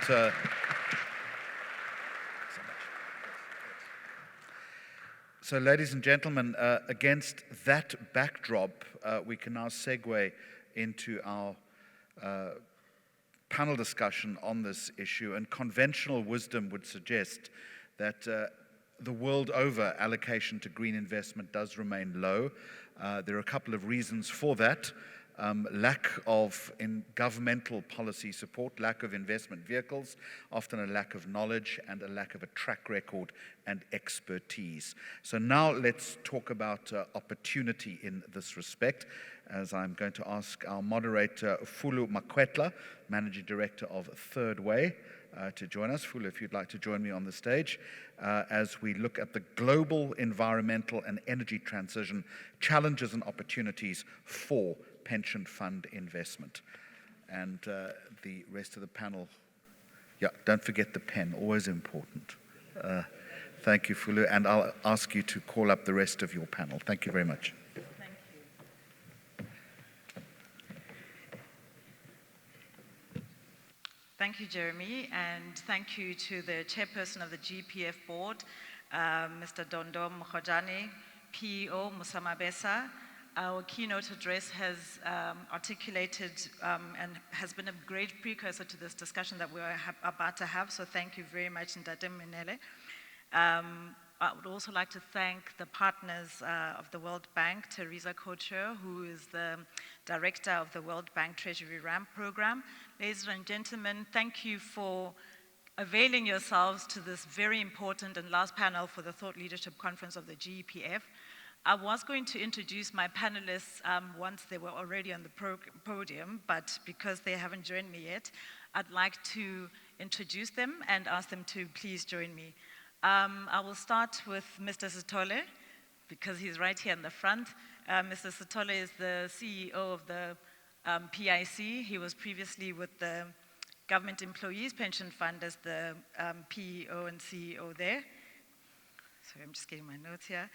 So, ladies and gentlemen, against that backdrop, we can now segue into our panel discussion on this issue. And conventional wisdom would suggest that the world over, allocation to green investment does remain low. There are a couple of reasons for that. Lack of governmental policy support, lack of investment vehicles, often a lack of knowledge, and a lack of a track record and expertise. So now let's talk about opportunity in this respect, as I'm going to ask our moderator, Fulu Makwetla, Managing Director of Third Way, to join us. Fulu, if you'd like to join me on the stage, as we look at the global environmental and energy transition challenges and opportunities for pension fund investment. And the rest of the panel, don't forget the pen, always important. Thank you, Fulu, and I'll ask you to call up the rest of your panel. Thank you very much. Thank you. Thank you, Jeremy, and thank you to the chairperson of the GEPF board, Mr. Dondom Khojane, PEO Musamabesa. Our keynote address has articulated and has been a great precursor to this discussion that we're about to have, so thank you very much, Ndate Minele. I would also like to thank the partners of the World Bank, Teresa Kocher, who is the director of the World Bank Treasury Ramp program. Ladies and gentlemen, thank you for availing yourselves to this very important and last panel for the Thought Leadership Conference of the GEPF. I was going to introduce my panelists once they were already on the podium, but because they haven't joined me yet, I'd like to introduce them and ask them to please join me. I will start with Mr. Sithole, because he's right here in the front. Mr. Sithole is the CEO of the PIC. He was previously with the Government Employees Pension Fund as the PEO and CEO there. Sorry, I'm just getting my notes here.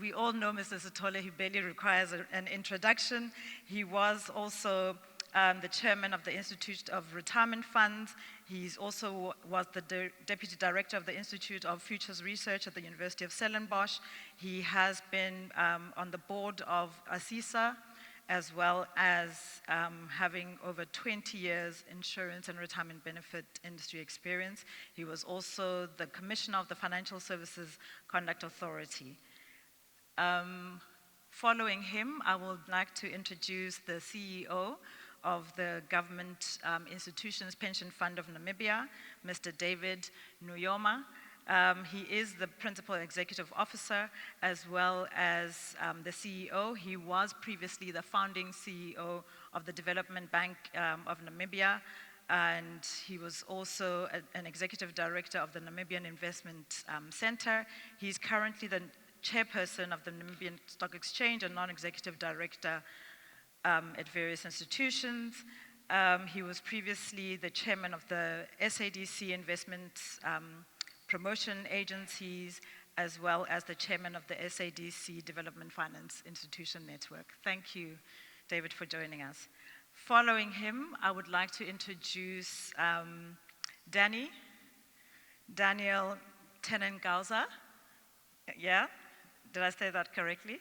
We all know Mr. Sithole. He barely requires an introduction. He was also the chairman of the Institute of Retirement Funds. He's also was the deputy director of the Institute of Futures Research at the University of Stellenbosch. He has been on the board of ASISA, as well as having over 20 years insurance and retirement benefit industry experience. He was also the commissioner of the Financial Services Conduct Authority. Following him, I would like to introduce the CEO of the Government Institutions Pension Fund of Namibia, Mr. David Nuyoma. He is the Principal Executive Officer as well as the CEO. He was previously the founding CEO of the Development Bank of Namibia, and he was also an Executive Director of the Namibian Investment Center. He's currently the chairperson of the Namibian Stock Exchange and non-executive director at various institutions. He was previously the chairman of the SADC Investment Promotion Agencies, as well as the chairman of the SADC Development Finance Institution Network. Thank you, David, for joining us. Following him, I would like to introduce Daniel Tenengauza. Yeah, did I say that correctly?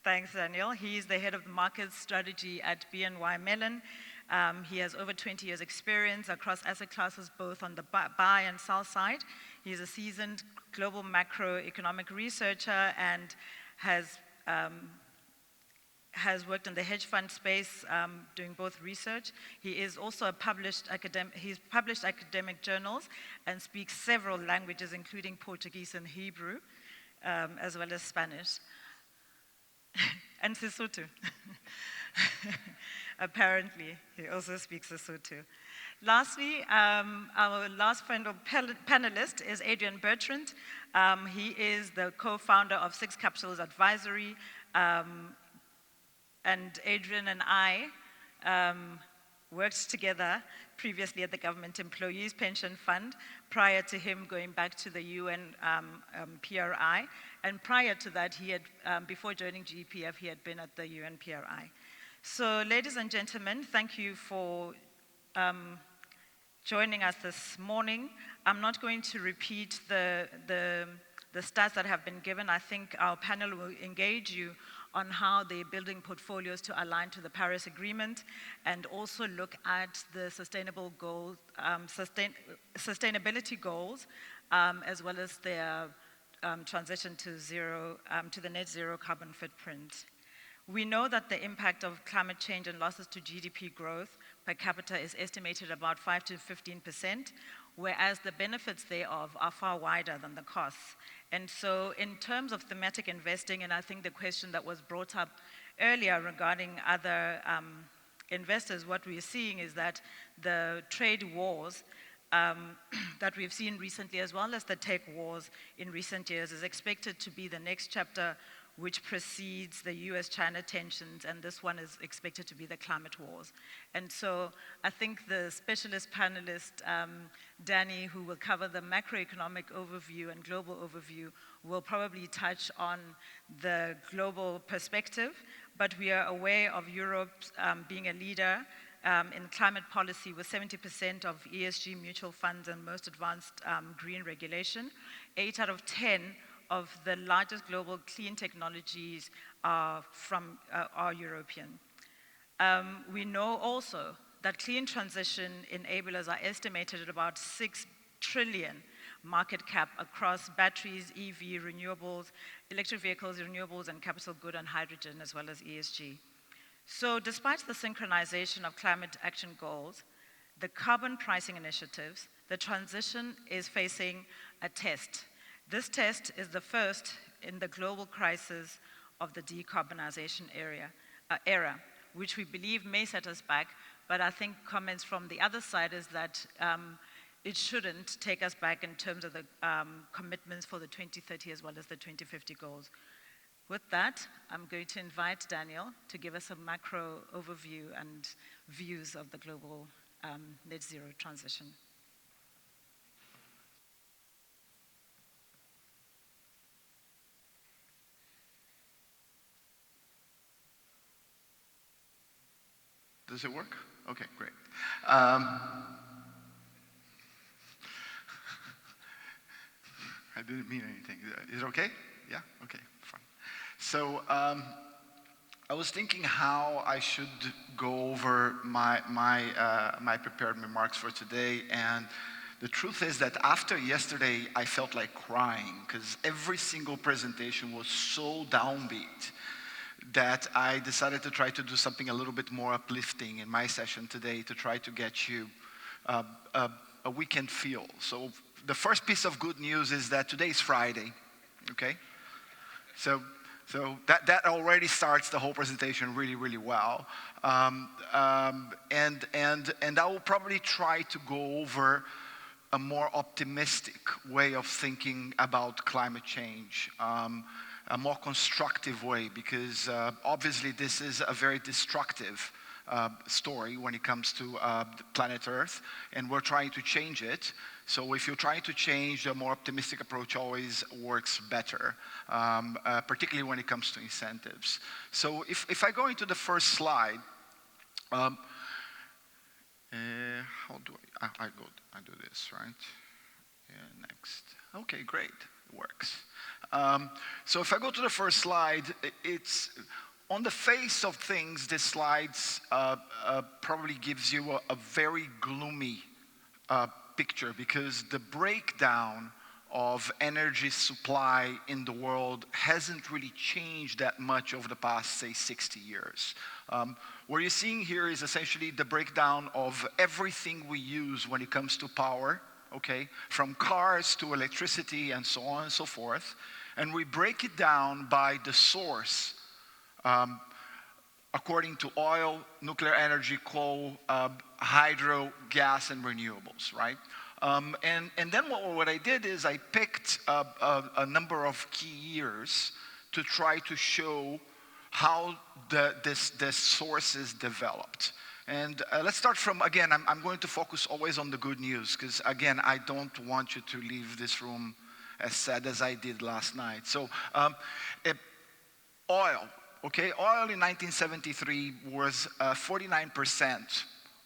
Thanks, Daniel. He is the head of the market strategy at BNY Mellon. He has over 20 years experience across asset classes, both on the buy and sell side. He's a seasoned global macroeconomic researcher and has worked in the hedge fund space, doing both research. He is also he's published academic journals and speaks several languages, including Portuguese and Hebrew, as well as Spanish. And Sesotho. Apparently, he also speaks Sesotho. Lastly, our last panelist is Adrian Bertrand. He is the co-founder of Six Capitals Advisory, and Adrian and I worked together previously at the Government Employees Pension Fund, prior to him going back to the UN PRI. And prior to that, he had, before joining GEPF, he had been at the UN PRI. So, ladies and gentlemen, thank you for joining us this morning. I'm not going to repeat the stats that have been given. I think our panel will engage you on how they're building portfolios to align to the Paris Agreement and also look at the sustainable goals, sustainability goals, as well as their transition to to the net zero carbon footprint. We know that the impact of climate change and losses to GDP growth per capita is estimated about 5 to 15%, whereas the benefits thereof are far wider than the costs. And so in terms of thematic investing, and I think the question that was brought up earlier regarding other investors, what we're seeing is that the trade wars that we've seen recently, as well as the tech wars in recent years, is expected to be the next chapter which precedes the US-China tensions, and this one is expected to be the climate wars. And so I think the specialist panelist, Danny, who will cover the macroeconomic overview and global overview, will probably touch on the global perspective, but we are aware of Europe being a leader in climate policy with 70% of ESG mutual funds and most advanced green regulation. 8 out of 10 of the largest global clean technologies are European. We know also that clean transition enablers are estimated at about 6 trillion market cap across batteries, EV, renewables, electric vehicles, renewables, and capital good and hydrogen, as well as ESG. So despite the synchronization of climate action goals, the carbon pricing initiatives, the transition is facing a test. This test is the first in the global crisis of the decarbonization era, which we believe may set us back, but I think comments from the other side is that it shouldn't take us back in terms of the commitments for the 2030 as well as the 2050 goals. With that, I'm going to invite Daniel to give us a macro overview and views of the global net zero transition. Does it work? Okay, great. I didn't mean anything. Is it okay? Yeah? Okay, fine. So I was thinking how I should go over my prepared remarks for today, and the truth is that after yesterday, I felt like crying because every single presentation was so downbeat that I decided to try to do something a little bit more uplifting in my session today to try to get you a weekend feel. So the first piece of good news is that today is Friday, okay? So that already starts the whole presentation really, really well. And I will probably try to go over a more optimistic way of thinking about climate change. A more constructive way, because obviously this is a very destructive story when it comes to planet Earth, and we're trying to change it. So if you're trying to change, a more optimistic approach always works better, particularly when it comes to incentives. So if I go into the first slide, how do I do this, right? Yeah, next. Okay, great, it works. So if I go to the first slide, it's on the face of things, this slide probably gives you a very gloomy picture, because the breakdown of energy supply in the world hasn't really changed that much over the past, say, 60 years. What you're seeing here is essentially the breakdown of everything we use when it comes to power, okay, from cars to electricity and so on and so forth. And we break it down by the source, according to oil, nuclear energy, coal, hydro, gas, and renewables, right? And then what I did is I picked a number of key years to try to show how this sources developed. And let's start from, again, I'm going to focus always on the good news, because again, I don't want you to leave this room as sad as I did last night. So oil, okay? Oil in 1973 was 49%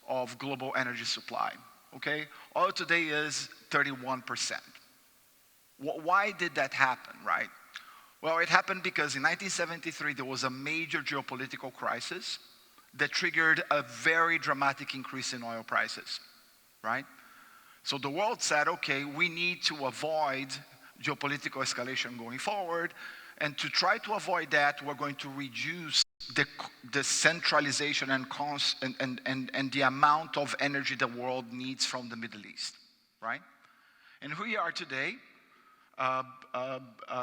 of global energy supply, okay? Oil today is 31%. Why did that happen, right? Well, it happened because in 1973, there was a major geopolitical crisis that triggered a very dramatic increase in oil prices, right? So the world said, okay, we need to avoid geopolitical escalation going forward, and to try to avoid that, we're going to reduce the centralization and the amount of energy the world needs from the Middle East, right? And here we are today,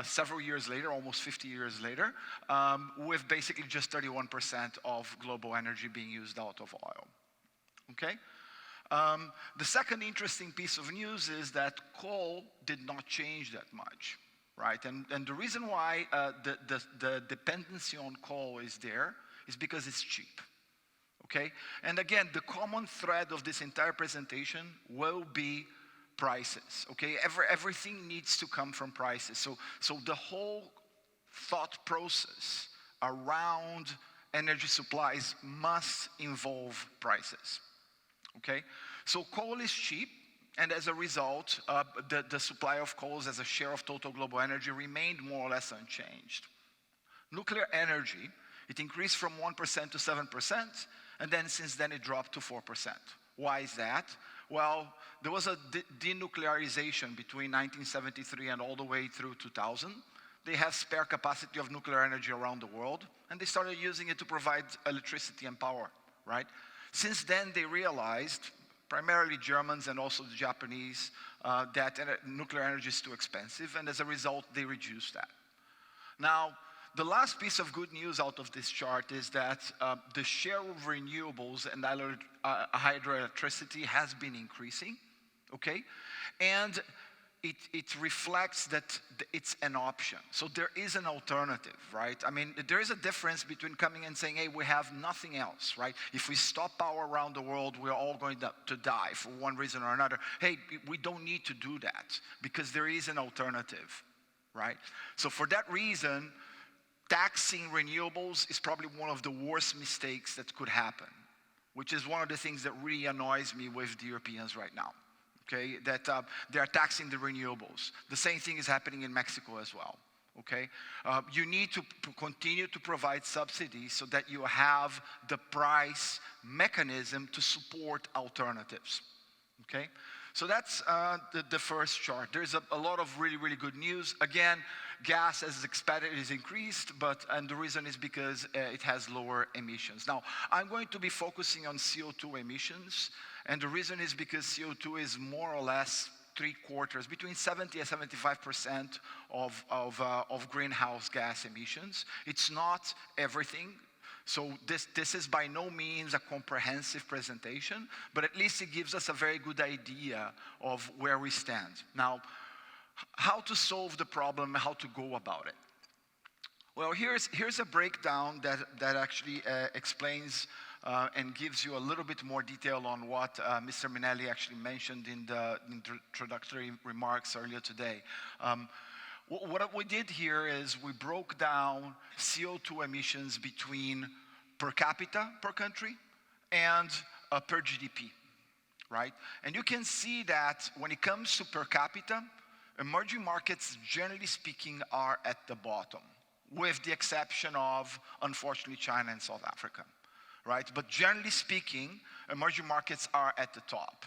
several years later, almost 50 years later, with basically just 31% of global energy being used out of oil, okay? The second interesting piece of news is that coal did not change that much, right? And the reason why the dependency on coal is there is because it's cheap, okay? And again, the common thread of this entire presentation will be prices, okay? Everything needs to come from prices. So the whole thought process around energy supplies must involve prices. Okay, so coal is cheap, and as a result, the supply of coal as a share of total global energy remained more or less unchanged. Nuclear energy, it increased from 1% to 7%, and then since then it dropped to 4%. Why is that? Well, there was a denuclearization between 1973 and all the way through 2000. They have spare capacity of nuclear energy around the world, and they started using it to provide electricity and power, right? Since then, they realized, primarily Germans and also the Japanese, that nuclear energy is too expensive, and as a result, they reduced that. Now, the last piece of good news out of this chart is that the share of renewables and hydroelectricity has been increasing, okay? And it reflects that it's an option. So there is an alternative, right? I mean, there is a difference between coming and saying, hey, we have nothing else, right? If we stop power around the world, we're all going to die for one reason or another. Hey, we don't need to do that because there is an alternative, right? So for that reason, taxing renewables is probably one of the worst mistakes that could happen, which is one of the things that really annoys me with the Europeans right now. Okay, that they are taxing the renewables. The same thing is happening in Mexico as well, okay? You need to continue to provide subsidies so that you have the price mechanism to support alternatives, okay? So that's the first chart. There's a lot of really, really good news. Again, gas as expected is increased, and the reason is because it has lower emissions. Now, I'm going to be focusing on CO2 emissions, and the reason is because CO2 is more or less 3/4, between 70 and 75% of greenhouse gas emissions. It's not everything. So this is by no means a comprehensive presentation, but at least it gives us a very good idea of where we stand. Now, how to solve the problem, how to go about it. Well, here's a breakdown that actually explains and gives you a little bit more detail on what Mr. Minelli actually mentioned in the introductory remarks earlier today. What we did here is we broke down CO2 emissions between per capita per country and per GDP, right? And you can see that when it comes to per capita, emerging markets, generally speaking, are at the bottom, with the exception of, unfortunately, China and South Africa, right? But generally speaking, emerging markets are at the top,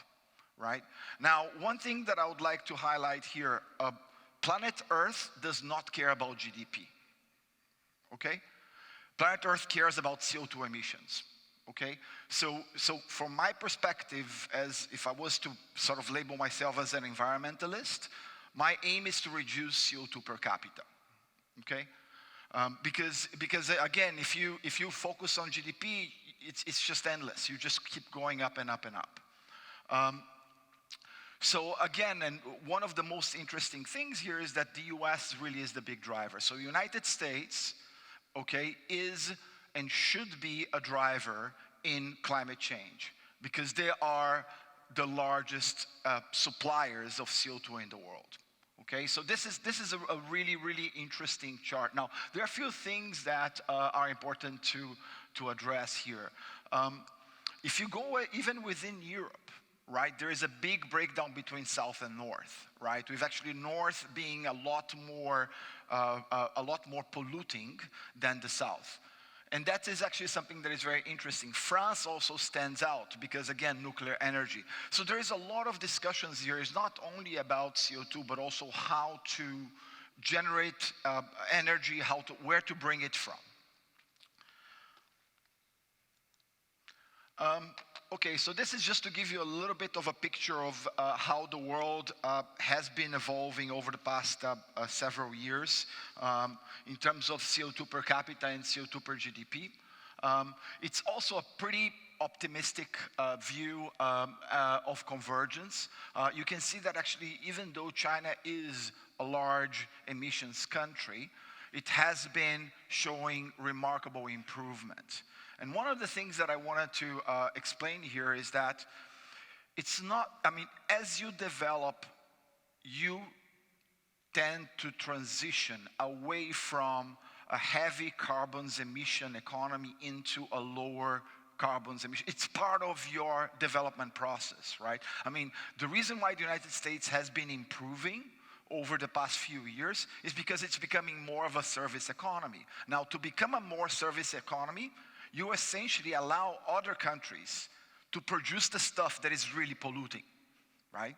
right? Now, one thing that I would like to highlight here, planet Earth does not care about GDP, okay? Planet Earth cares about CO2 emissions, okay? So from my perspective, as if I was to sort of label myself as an environmentalist, my aim is to reduce CO2 per capita, okay? Because again, if you focus on GDP, it's just endless. You just keep going up and up and up. So again, and one of the most interesting things here is that the US really is the big driver. So United States, okay, is and should be a driver in climate change because they are the largest suppliers of CO2 in the world. Okay, so this is a really, really interesting chart. Now, there are a few things that are important to address here. If you go even within Europe, right, there is a big breakdown between south and north, right? With actually north being a lot more polluting than the south. And that is actually something that is very interesting. France also stands out because, again, nuclear energy. So there is a lot of discussions here. It's not only about CO2, but also how to generate energy, where to bring it from. Okay, so this is just to give you a little bit of a picture of how the world has been evolving over the past several years in terms of CO2 per capita and CO2 per GDP. It's also a pretty optimistic view of convergence. You can see that actually, even though China is a large emissions country, it has been showing remarkable improvement. And one of the things that I wanted to explain here is that it's not, I mean, as you develop, you tend to transition away from a heavy carbons emission economy into a lower carbons emission. It's part of your development process, right? I mean, the reason why the United States has been improving over the past few years is because it's becoming more of a service economy. Now, to become a more service economy, you essentially allow other countries to produce the stuff that is really polluting, right?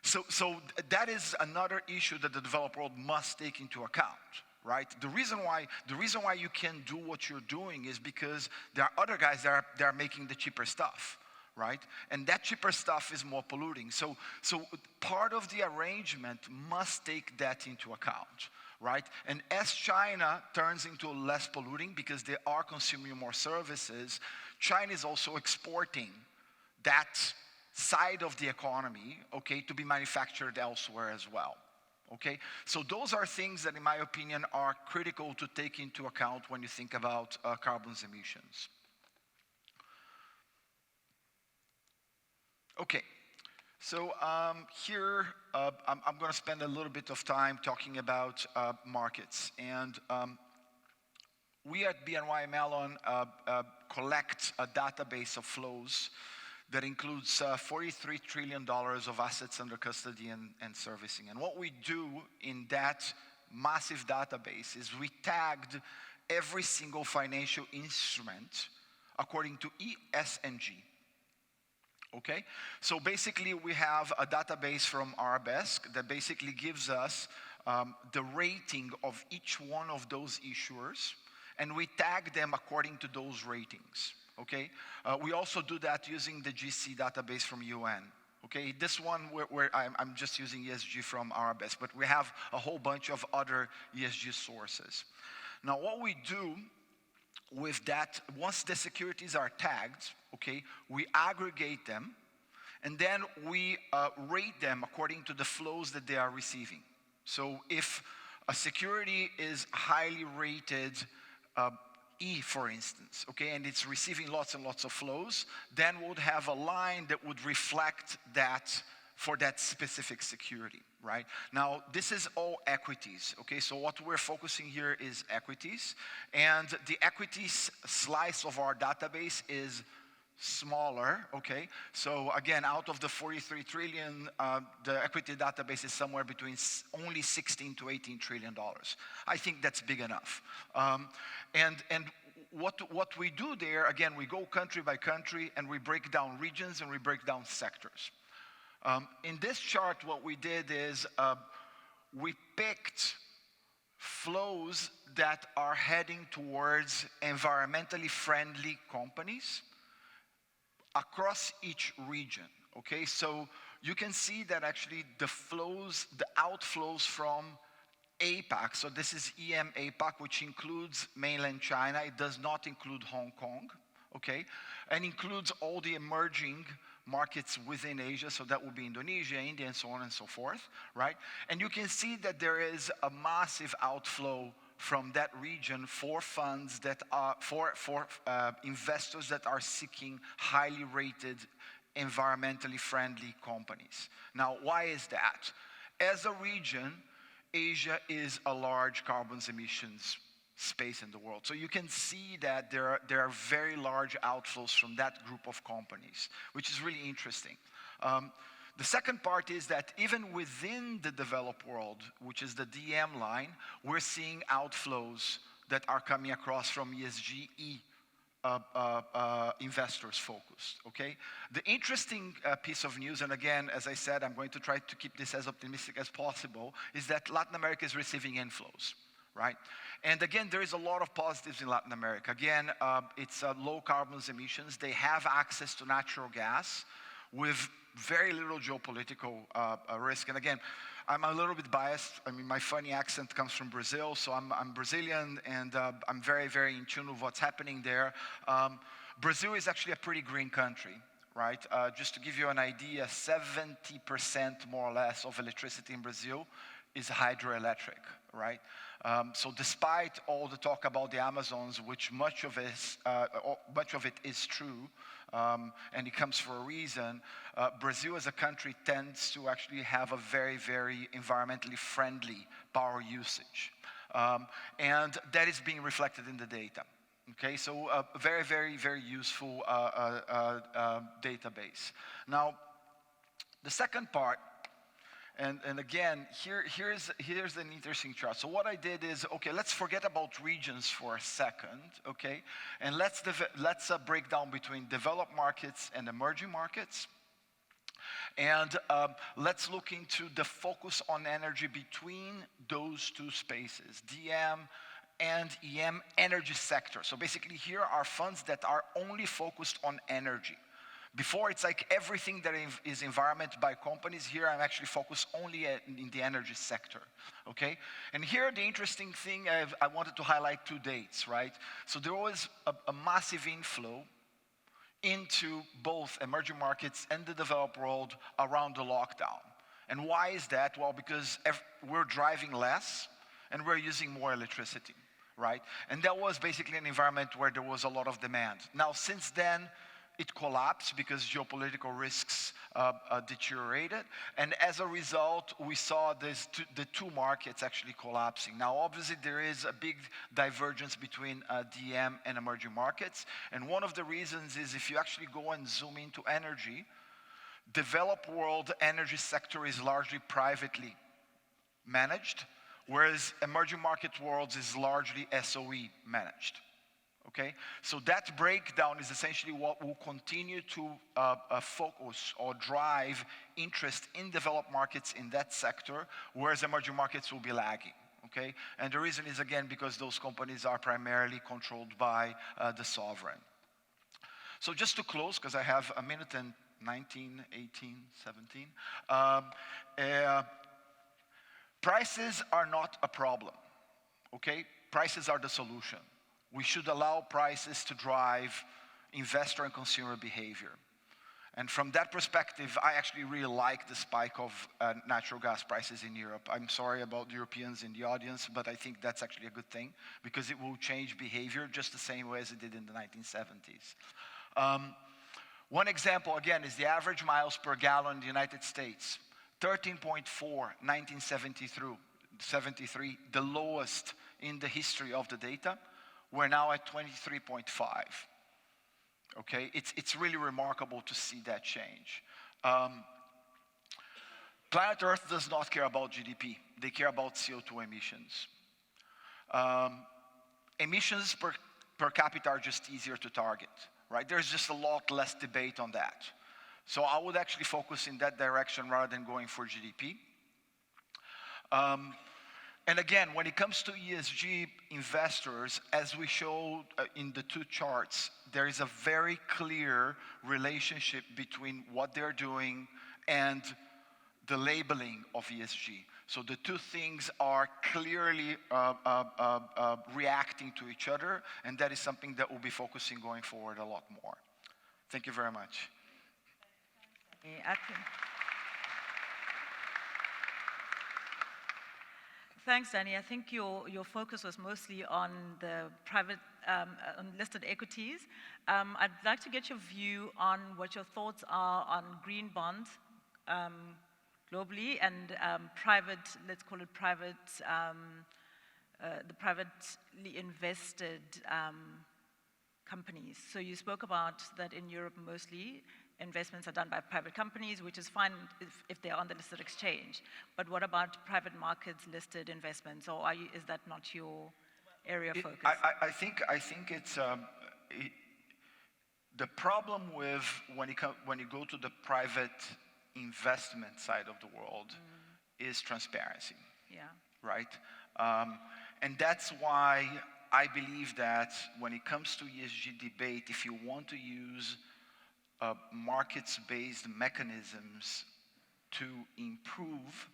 So that is another issue that the developed world must take into account, right? The reason why you can do what you're doing is because there are other guys that are making the cheaper stuff, right? And that cheaper stuff is more polluting. So part of the arrangement must take that into account, right? And as China turns into less polluting because they are consuming more services, China is also exporting that side of the economy, okay, to be manufactured elsewhere as well, okay? So those are things that, in my opinion, are critical to take into account when you think about carbon emissions. Okay. So here, I'm going to spend a little bit of time talking about markets. And we at BNY Mellon collect a database of flows that includes $43 trillion of assets under custody and servicing. And what we do in that massive database is we tagged every single financial instrument according to ESG. Okay, so basically we have a database from Arabesque that basically gives us the rating of each one of those issuers, and we tag them according to those ratings. Okay, we also do that using the GC database from UN. Okay, this one where I'm just using ESG from Arabesque, but we have a whole bunch of other ESG sources. Now, what we do with that, once the securities are tagged, okay, we aggregate them, and then we rate them according to the flows that they are receiving. So if a security is highly rated E, for instance, okay, and it's receiving lots and lots of flows, then we'll have a line that would reflect that for that specific security, right? Now, this is all equities, okay? So what we're focusing here is equities, and the equities slice of our database is smaller, okay? So again, out of the 43 trillion, the equity database is somewhere between only 16 to 18 trillion dollars. I think that's big enough. And what we do there, again, we go country by country, and we break down regions and we break down sectors. In this chart, what we did is we picked flows that are heading towards environmentally friendly companies across each region, okay? So you can see that actually the outflows from APAC, so this is EM APAC, which includes mainland China. It does not include Hong Kong, okay? And includes all the emerging markets within Asia, so that would be Indonesia, India, and so on and so forth, right? And you can see that there is a massive outflow from that region for funds that are, for investors that are seeking highly rated, environmentally friendly companies. Now, why is that? As a region, Asia is a large carbon emissions space in the world. So you can see that there are very large outflows from that group of companies, which is really interesting. The second part is that even within the developed world, which is the DM line, we're seeing outflows that are coming across from ESG investors focused, okay? The interesting piece of news, and again, as I said, I'm going to try to keep this as optimistic as possible, is that Latin America is receiving inflows, right? And again, there is a lot of positives in Latin America. Again, it's low carbon emissions. They have access to natural gas with very little geopolitical risk. And again, I'm a little bit biased. I mean, my funny accent comes from Brazil, so I'm Brazilian, and I'm very, very in tune with what's happening there. Brazil is actually a pretty green country, right? Just to give you an idea, 70% more or less of electricity in Brazil is hydroelectric, right? So despite all the talk about the Amazons, which much of it is true, and it comes for a reason, Brazil as a country tends to actually have a very, very environmentally friendly power usage. And that is being reflected in the data. Okay, so a very, very, very useful database. Now, the second part, and again, here's an interesting chart. So what I did is, okay, let's forget about regions for a second, okay? And let's break down between developed markets and emerging markets. And let's look into the focus on energy between those two spaces, DM and EM energy sector. So basically here are funds that are only focused on energy. Before, it's like everything that is environment by companies. Here, I'm actually focused only in the energy sector, okay? And here, the interesting thing, I wanted to highlight two dates, right? So there was a massive inflow into both emerging markets and the developed world around the lockdown. And why is that? Well, because we're driving less and we're using more electricity, right? And that was basically an environment where there was a lot of demand. Now, since then, it collapsed because geopolitical risks deteriorated. And as a result, we saw the two markets actually collapsing. Now, obviously, there is a big divergence between DM and emerging markets. And one of the reasons is if you actually go and zoom into energy, developed world energy sector is largely privately managed, whereas emerging market worlds is largely SOE managed. Okay, so that breakdown is essentially what will continue to focus or drive interest in developed markets in that sector, whereas emerging markets will be lagging. Okay, and the reason is again because those companies are primarily controlled by the sovereign. So just to close, because I have a minute and 19, 18, 17. Prices are not a problem. Okay, prices are the solution. We should allow prices to drive investor and consumer behavior. And from that perspective, I actually really like the spike of natural gas prices in Europe. I'm sorry about the Europeans in the audience, but I think that's actually a good thing because it will change behavior just the same way as it did in the 1970s. One example, again, is the average miles per gallon in the United States. 13.4, 1973, the lowest in the history of the data. We're now at 23.5. Okay, it's really remarkable to see that change. Planet Earth does not care about GDP. They care about CO2 emissions. Emissions per capita are just easier to target, right? There's just a lot less debate on that. So I would actually focus in that direction rather than going for GDP. And again, when it comes to ESG investors, as we showed in the two charts, there is a very clear relationship between what they're doing and the labeling of ESG. So the two things are clearly reacting to each other, and that is something that we'll be focusing going forward a lot more. Thank you very much. Thanks, Danny. I think your focus was mostly on the private on listed equities. I'd like to get your view on what your thoughts are on green bonds globally and private, let's call it private, the privately invested companies. So you spoke about that in Europe mostly. investments are done by private companies, which is fine if they're on the listed exchange. But what about private markets listed investments, or is that not your area of focus? I think it's the problem with when you go to the private investment side of the world is transparency. Yeah. Right? And that's why I believe that when it comes to ESG debate, if you want to use markets-based mechanisms to improve,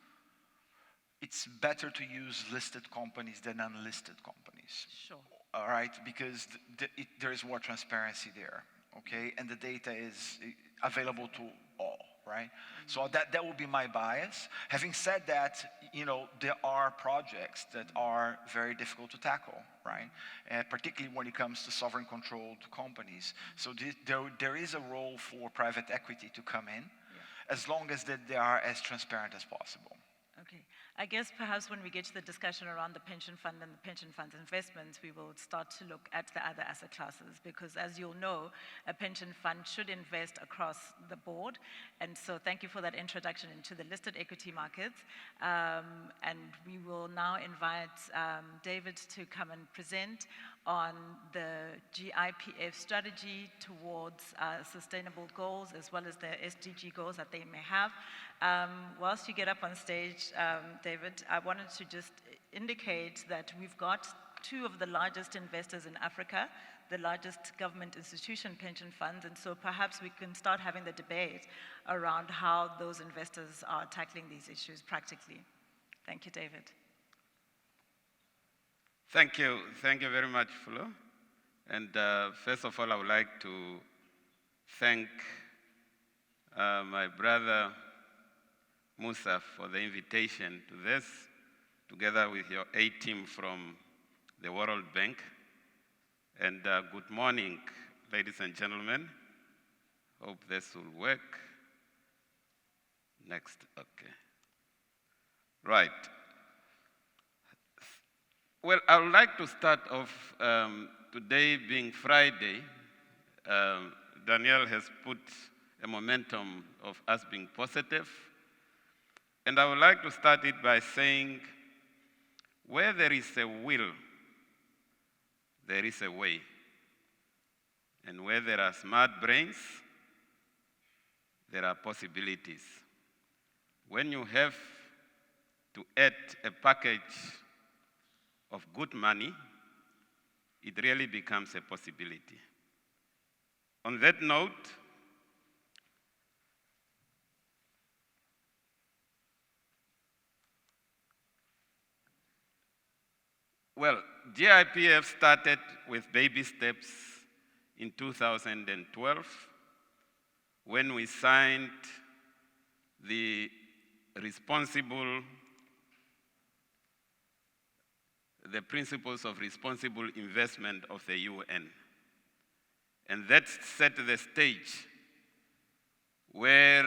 it's better to use listed companies than unlisted companies. Sure. All right? Because there is more transparency there, okay? And the data is available to all. Right? So that would be my bias. Having said that, there are projects that are very difficult to tackle, right? Particularly when it comes to sovereign-controlled companies. So there is a role for private equity to come in, as long as they are as transparent as possible. Okay. I guess perhaps when we get to the discussion around the pension fund and the pension fund's investments, we will start to look at the other asset classes, because as you'll know, a pension fund should invest across the board. And so thank you for that introduction into the listed equity markets. And we will now invite David to come and present on the GEPF strategy towards sustainable goals, as well as the SDG goals that they may have. Whilst you get up on stage, David, I wanted to just indicate that we've got two of the largest investors in Africa, the largest government institution pension funds, and so perhaps we can start having the debate around how those investors are tackling these issues practically. Thank you, David. Thank you. Thank you very much, Flo. And first of all, I would like to thank my brother Musa for the invitation to this, together with your A team from the World Bank. And good morning, ladies and gentlemen. Hope this will work. Next, okay. Right. Well, I would like to start off, today being Friday. Danielle has put a momentum of us being positive. And I would like to start it by saying, where there is a will, there is a way. And where there are smart brains, there are possibilities. When you have to add a package of good money, it really becomes a possibility. On that note, well, GEPF started with baby steps in 2012 when we signed the principles of responsible investment of the UN. And that set the stage where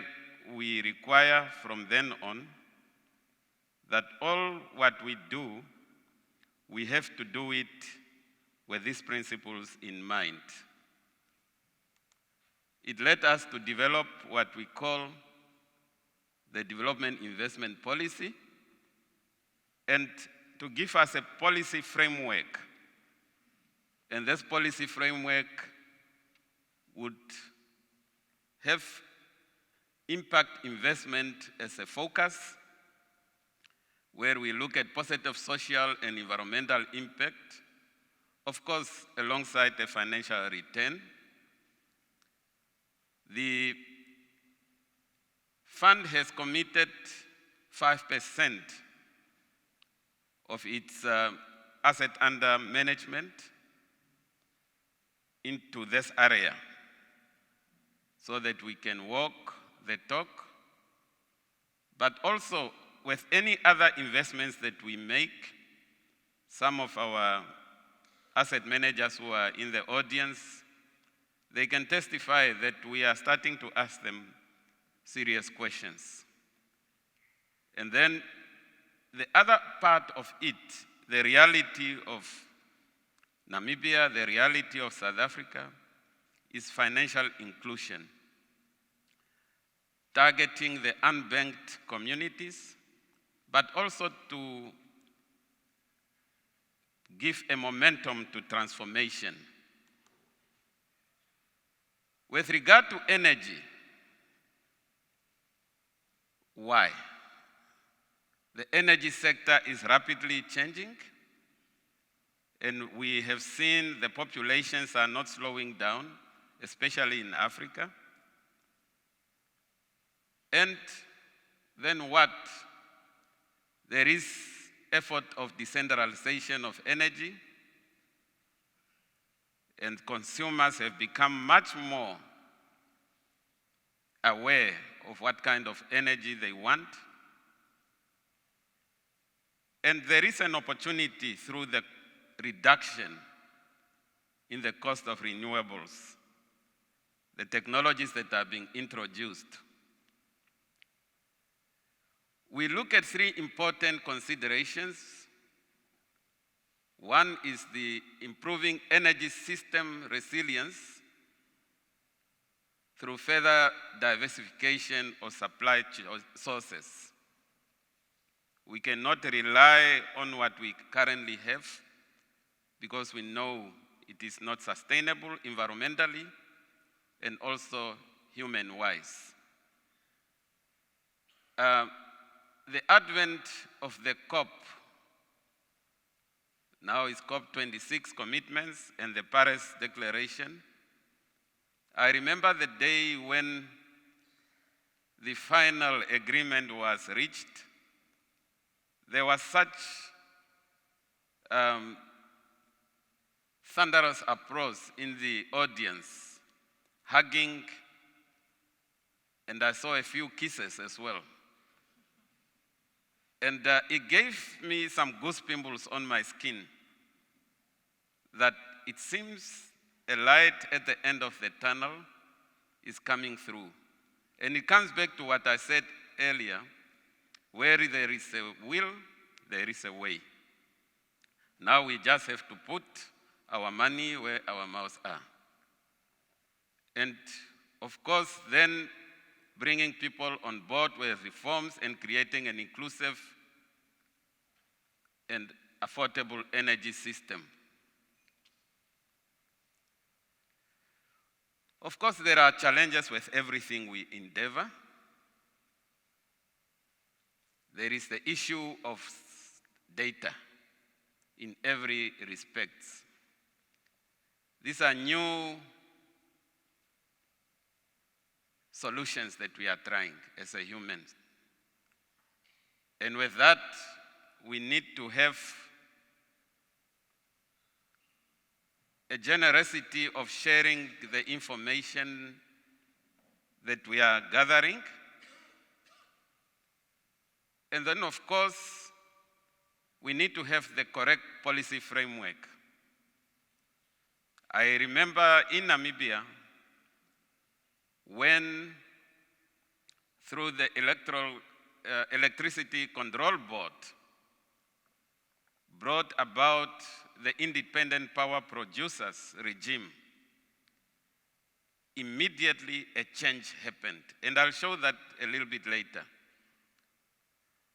we require from then on that all what we do, we have to do it with these principles in mind. It led us to develop what we call the development investment policy, and to give us a policy framework. And this policy framework would have impact investment as a focus, where we look at positive social and environmental impact, of course, alongside the financial return. The fund has committed 5% of its asset under management into this area so that we can walk the talk, but also with any other investments that we make. Some of our asset managers who are in the audience, they can testify that we are starting to ask them serious questions. And then the other part of it, the reality of Namibia, the reality of South Africa, is financial inclusion. targeting the unbanked communities, but also to give a momentum to transformation. With regard to energy, why? The energy sector is rapidly changing, and we have seen the populations are not slowing down, especially in Africa. And then what? There is effort of decentralization of energy, and consumers have become much more aware of what kind of energy they want. And there is an opportunity through the reduction in the cost of renewables, the technologies that are being introduced. We look at three important considerations. One is the improving energy system resilience through further diversification of supply sources. We cannot rely on what we currently have because we know it is not sustainable environmentally and also human-wise. The advent of the COP, now is COP26 commitments and the Paris Declaration. I remember the day when the final agreement was reached. There was such thunderous applause in the audience, hugging, and I saw a few kisses as well. And it gave me some goose pimples on my skin that it seems a light at the end of the tunnel is coming through. And it comes back to what I said earlier, where there is a will, there is a way. Now we just have to put our money where our mouths are. And of course, then bringing people on board with reforms and creating an inclusive and affordable energy system. Of course, there are challenges with everything we endeavor. There is the issue of data in every respect. These are new solutions that we are trying as a human. And with that, we need to have a generosity of sharing the information that we are gathering. And then, of course, we need to have the correct policy framework. I remember in Namibia, when through the Electricity Control Board brought about the independent power producers regime, immediately a change happened. And I'll show that a little bit later.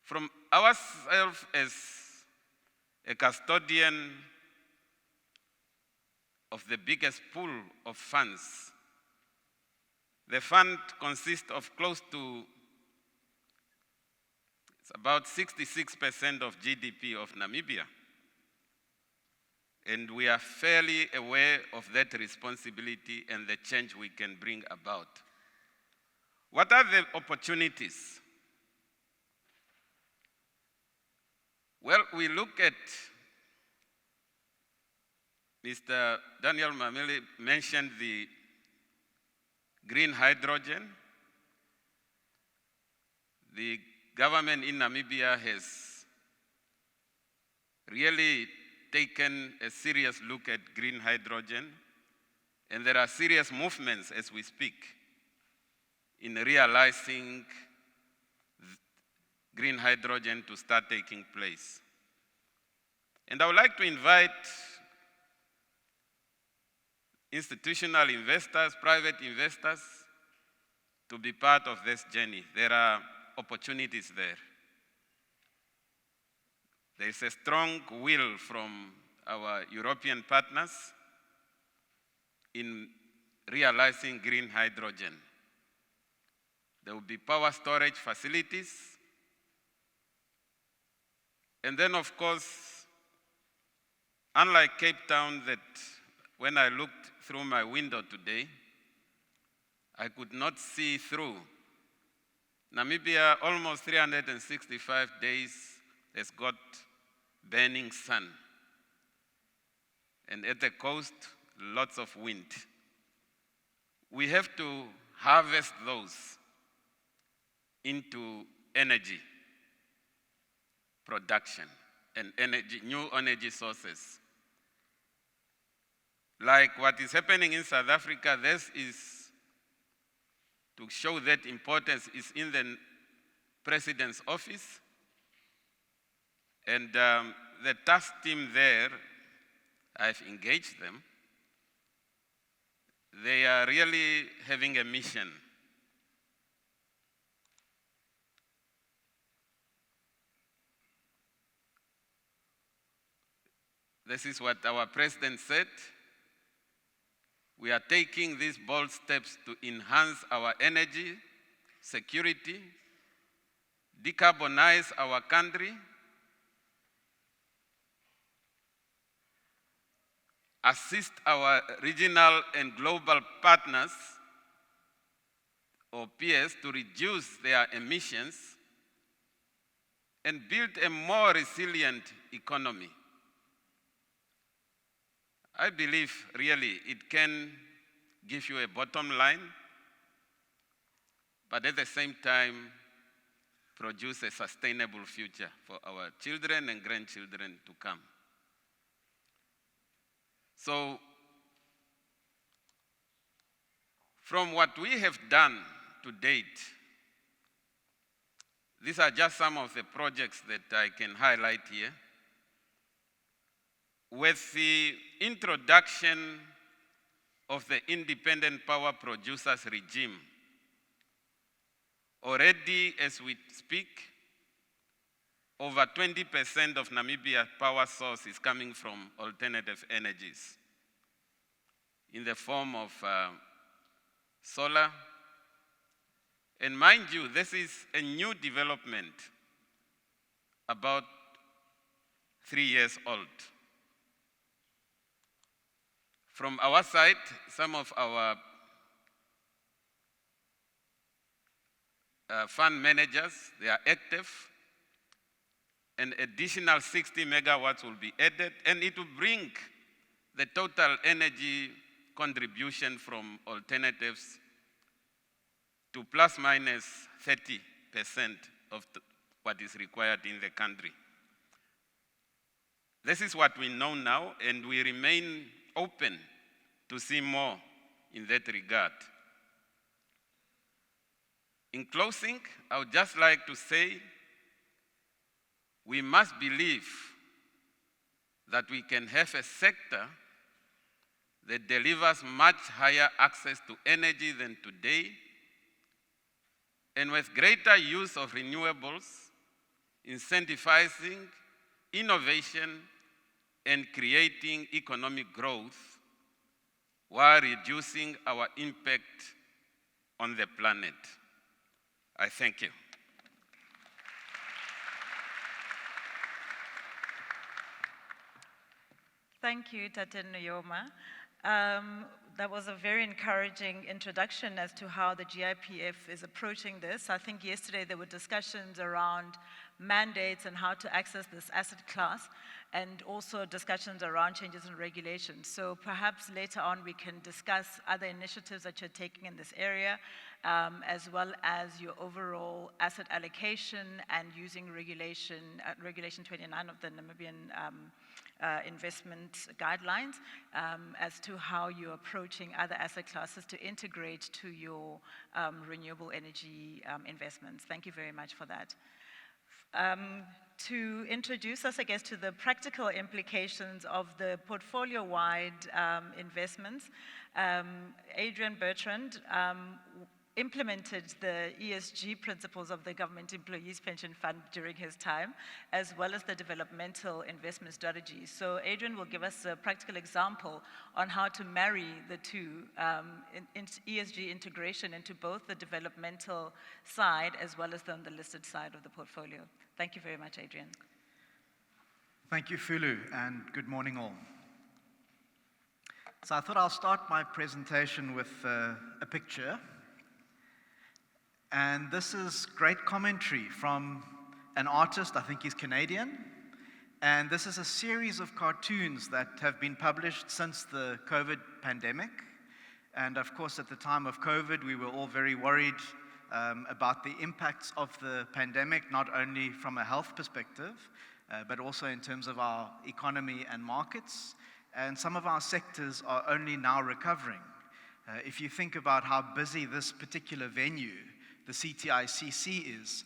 From ourselves as a custodian of the biggest pool of funds, the fund consists of close to, it's about 66% of GDP of Namibia. And we are fairly aware of that responsibility and the change we can bring about. What are the opportunities? Well, we look at, Mr. Daniel Mameli mentioned the green hydrogen. The government in Namibia has really taken a serious look at green hydrogen, and there are serious movements as we speak in realizing green hydrogen to start taking place. And I would like to invite institutional investors, private investors, to be part of this journey. There are opportunities there. There is a strong will from our European partners in realizing green hydrogen. There will be power storage facilities. And then, of course, unlike Cape Town, that when I looked through my window today, I could not see through. Namibia, almost 365 days, has got burning sun. And at the coast, lots of wind. We have to harvest those into energy production and new energy sources. Like what is happening in South Africa, this is to show that importance is in the president's office. And the task team there, I've engaged them. They are really having a mission. This is what our president said. We are taking these bold steps to enhance our energy security, decarbonize our country, assist our regional and global partners or peers to reduce their emissions and build a more resilient economy. I believe really it can give you a bottom line, but at the same time produce a sustainable future for our children and grandchildren to come. So, from what we have done to date, these are just some of the projects that I can highlight here. With the introduction of the independent power producers regime, already as we speak, over 20% of Namibia's power source is coming from alternative energies in the form of solar. And mind you, this is a new development, about 3 years old. From our side, some of our fund managers, they are active. An additional 60 megawatts will be added, and it will bring the total energy contribution from alternatives to plus minus 30% of what is required in the country. This is what we know now, and we remain open to see more in that regard. In closing, I would just like to say we must believe that we can have a sector that delivers much higher access to energy than today, and with greater use of renewables, incentivizing innovation and creating economic growth while reducing our impact on the planet. I thank you. Thank you, Tate Nuyoma. That was a very encouraging introduction as to how the GEPF is approaching this. I think yesterday there were discussions around mandates and how to access this asset class, and also discussions around changes in regulation. So perhaps later on we can discuss other initiatives that you're taking in this area, as well as your overall asset allocation and using Regulation 29 of the Namibian investment guidelines, as to how you're approaching other asset classes to integrate to your renewable energy investments. Thank you very much for that. To introduce us, I guess, to the practical implications of the portfolio-wide investments, Adrian Bertrand implemented the ESG principles of the Government Employees Pension Fund during his time, as well as the developmental investment strategies. So Adrian will give us a practical example on how to marry the two, in ESG integration into both the developmental side as well as on the listed side of the portfolio. Thank you very much, Adrian. Thank you, Fulu, and good morning all. So I thought I'll start my presentation with a picture. And this is great commentary from an artist, I think he's Canadian. And this is a series of cartoons that have been published since the COVID pandemic. And of course, at the time of COVID, we were all very worried about the impacts of the pandemic, not only from a health perspective, but also in terms of our economy and markets. And some of our sectors are only now recovering. If you think about how busy this particular venue, the CTICC, is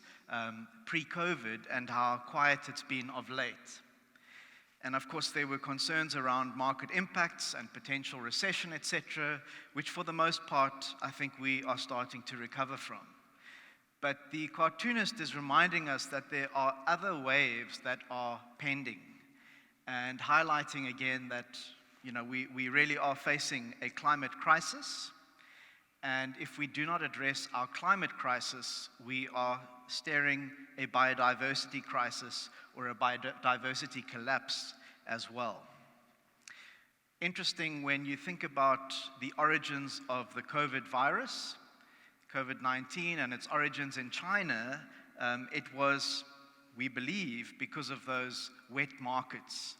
pre-COVID, and how quiet it's been of late. And of course, there were concerns around market impacts and potential recession, etc., which for the most part, I think we are starting to recover from. But the cartoonist is reminding us that there are other waves that are pending, and highlighting again that we really are facing a climate crisis. And if we do not address our climate crisis, we are staring a biodiversity crisis or a biodiversity collapse as well. Interesting when you think about the origins of the COVID virus, COVID-19, and its origins in China, it was, we believe, because of those wet markets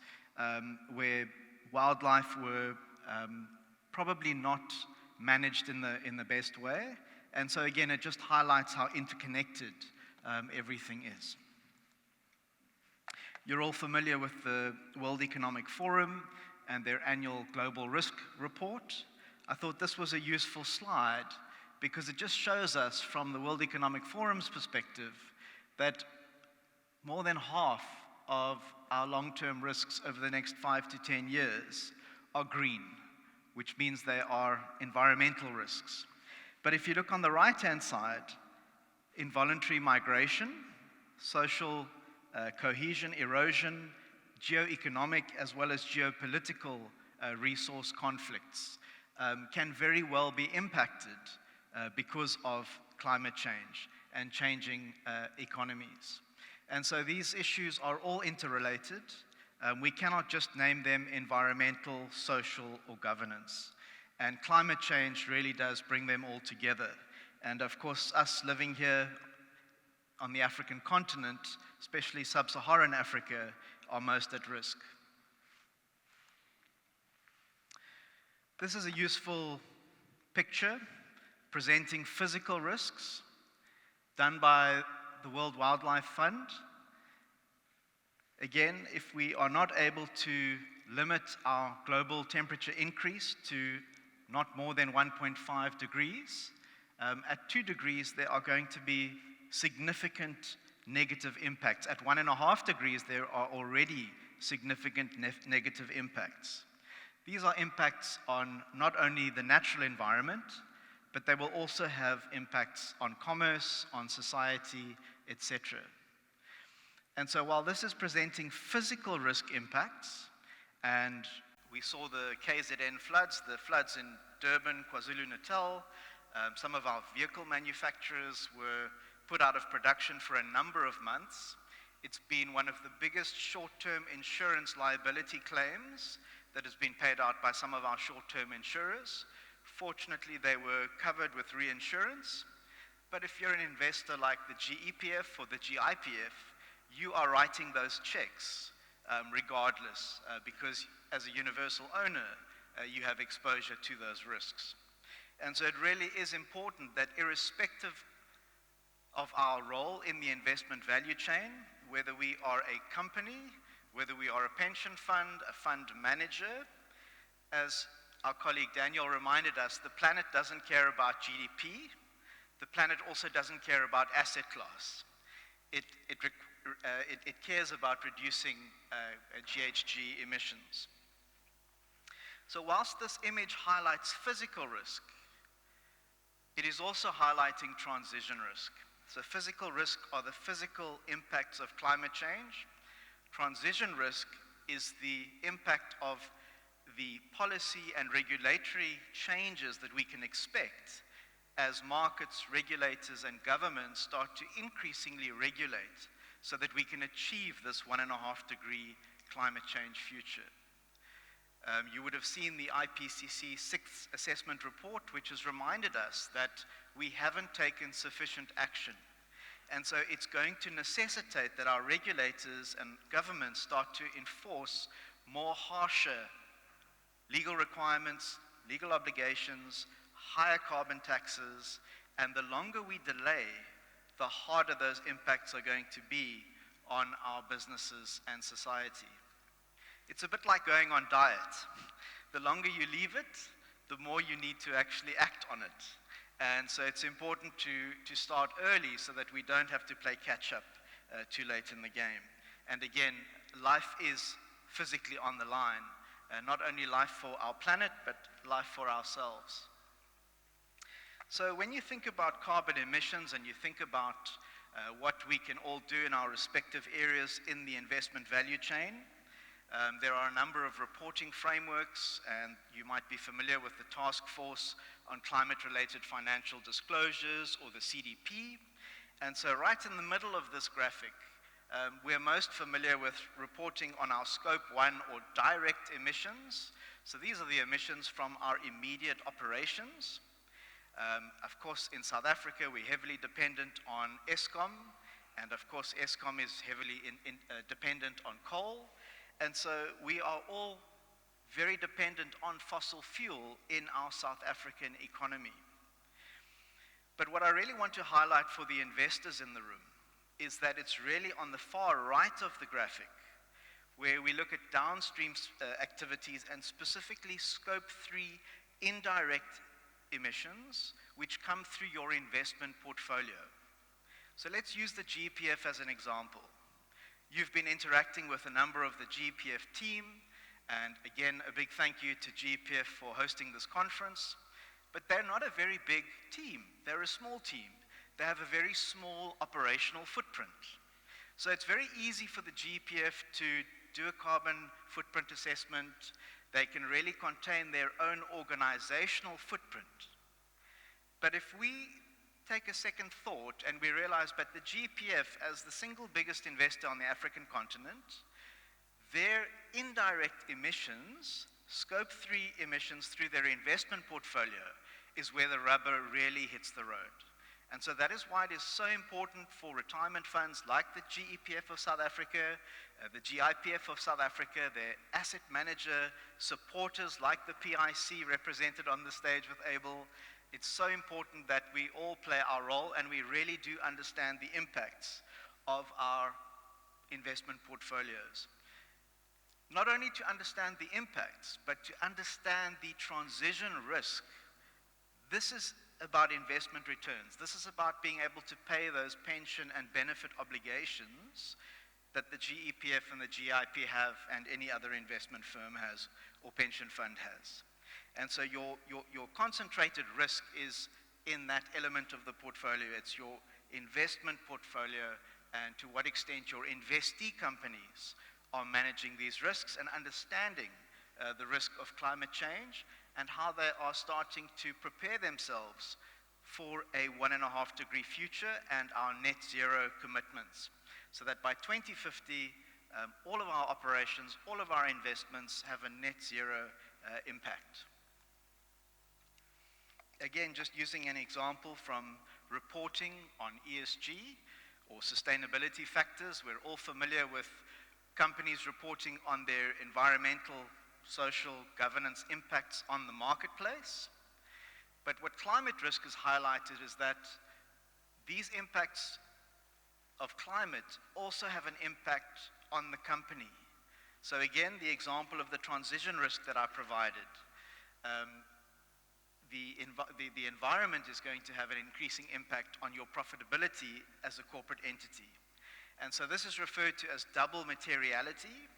where wildlife were probably not managed in the best way. And so again, it just highlights how interconnected everything is. You're all familiar with the World Economic Forum and their annual global risk report. I thought this was a useful slide because it just shows us from the World Economic Forum's perspective that more than half of our long-term risks over the next 5 to 10 years are green, which means they are environmental risks. But if you look on the right-hand side, involuntary migration, social cohesion, erosion, geo-economic as well as geopolitical resource conflicts can very well be impacted because of climate change and changing economies. And so these issues are all interrelated. We cannot just name them environmental, social, or governance. And climate change really does bring them all together. And of course, us living here on the African continent, especially sub-Saharan Africa, are most at risk. This is a useful picture presenting physical risks done by the World Wildlife Fund. Again, if we are not able to limit our global temperature increase to not more than 1.5 degrees, at 2 degrees there are going to be significant negative impacts. At 1.5 degrees there are already significant negative impacts. These are impacts on not only the natural environment, but they will also have impacts on commerce, on society, etc. And so while this is presenting physical risk impacts, and we saw the KZN floods, the floods in Durban, KwaZulu-Natal, some of our vehicle manufacturers were put out of production for a number of months. It's been one of the biggest short-term insurance liability claims that has been paid out by some of our short-term insurers. Fortunately, they were covered with reinsurance. But if you're an investor like the GEPF or the GIPF, you are writing those checks regardless, because as a universal owner, you have exposure to those risks. And so it really is important that irrespective of our role in the investment value chain, whether we are a company, whether we are a pension fund, a fund manager, as our colleague Daniel reminded us, the planet doesn't care about GDP. The planet also doesn't care about asset class. It cares about reducing GHG emissions. So whilst this image highlights physical risk, It is also highlighting transition risk. So physical risk are the physical impacts of climate change. Transition risk is the impact of the policy and regulatory changes that we can expect as markets, regulators, and governments start to increasingly regulate so that we can achieve this 1.5-degree climate change future. You would have seen the IPCC sixth assessment report, which has reminded us that we haven't taken sufficient action. And so it's going to necessitate that our regulators and governments start to enforce more harsher legal requirements, legal obligations, higher carbon taxes, and the longer we delay, the harder those impacts are going to be on our businesses and society. It's a bit like going on diet. The longer you leave it, the more you need to actually act on it. And so it's important to start early so that we don't have to play catch up too late in the game. And again, life is physically on the line. Not only life for our planet, but life for ourselves. So when you think about carbon emissions and you think about what we can all do in our respective areas in the investment value chain, there are a number of reporting frameworks, and you might be familiar with the Task Force on Climate-Related Financial Disclosures, or the CDP. And so right in the middle of this graphic, we're most familiar with reporting on our Scope 1 or direct emissions. So these are the emissions from our immediate operations. Of course, in South Africa, we're heavily dependent on Eskom, and of course, Eskom is heavily dependent on coal. And so we are all very dependent on fossil fuel in our South African economy. But what I really want to highlight for the investors in the room is that it's really on the far right of the graphic where we look at downstream activities and specifically Scope 3 indirect emissions which come through your investment portfolio. So let's use the GEPF as an example. You've been interacting with a number of the GEPF team, and again, a big thank you to GEPF for hosting this conference. But they're not a very big team. They're a small team. They have a very small operational footprint. So it's very easy for the GEPF to do a carbon footprint assessment. They can really contain their own organizational footprint. But if we take a second thought and we realize that the GEPF, as the single biggest investor on the African continent, their indirect emissions, Scope 3 emissions through their investment portfolio, is where the rubber really hits the road. And so that is why it is so important for retirement funds like the GEPF of South Africa, the GIPF of South Africa, their asset manager supporters like the PIC represented on the stage with Abel. It's so important that we all play our role and we really do understand the impacts of our investment portfolios. Not only to understand the impacts, but to understand the transition risk. This is about investment returns. This is about being able to pay those pension and benefit obligations that the GEPF and the GIP have and any other investment firm has or pension fund has. And so your concentrated risk is in that element of the portfolio. It's your investment portfolio and to what extent your investee companies are managing these risks and understanding the risk of climate change and how they are starting to prepare themselves for a 1.5-degree future and our net zero commitments. So that by 2050, all of our operations, all of our investments have a net zero impact. Again, just using an example from reporting on ESG or sustainability factors, we're all familiar with companies reporting on their environmental, social, governance impacts on the marketplace. But what climate risk has highlighted is that these impacts of climate also have an impact on the company. So again, the example of the transition risk that I provided. The environment is going to have an increasing impact on your profitability as a corporate entity. And so this is referred to as double materiality.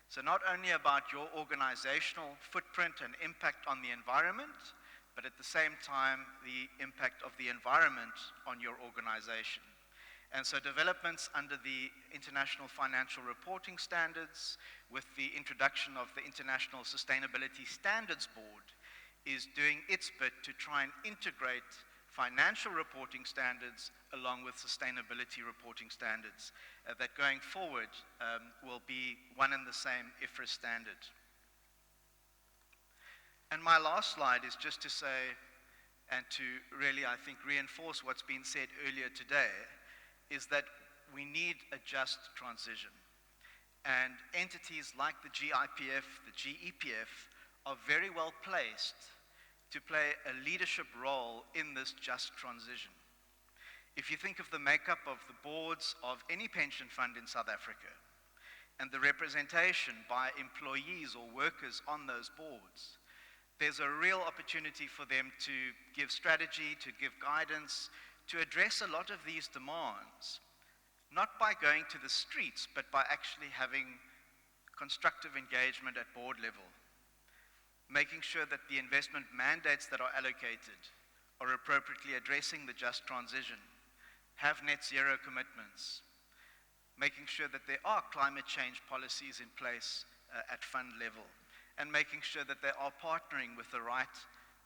So not only about your organizational footprint and impact on the environment, but at the same time, the impact of the environment on your organization. And so developments under the International Financial Reporting Standards, with the introduction of the International Sustainability Standards Board, is doing its bit to try and integrate financial reporting standards along with sustainability reporting standards that going forward will be one and the same IFRS standard. And my last slide is just to say, and to really, I think, reinforce what's been said earlier today, is that we need a just transition. And entities like the GEPF, the GEPF, are very well placed to play a leadership role in this just transition. If you think of the makeup of the boards of any pension fund in South Africa, and the representation by employees or workers on those boards, there's a real opportunity for them to give strategy, to give guidance, to address a lot of these demands, not by going to the streets, but by actually having constructive engagement at board level, making sure that the investment mandates that are allocated are appropriately addressing the just transition, have net zero commitments, making sure that there are climate change policies in place at fund level, and making sure that they are partnering with the right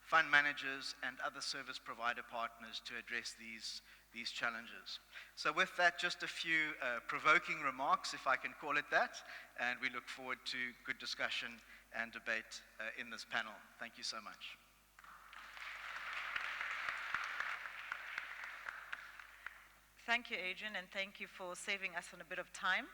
fund managers and other service provider partners to address these challenges. So with that, just a few provoking remarks, if I can call it that, and we look forward to good discussion and debate in this panel. Thank you so much. Thank you, Adrian, and thank you for saving us on a bit of time.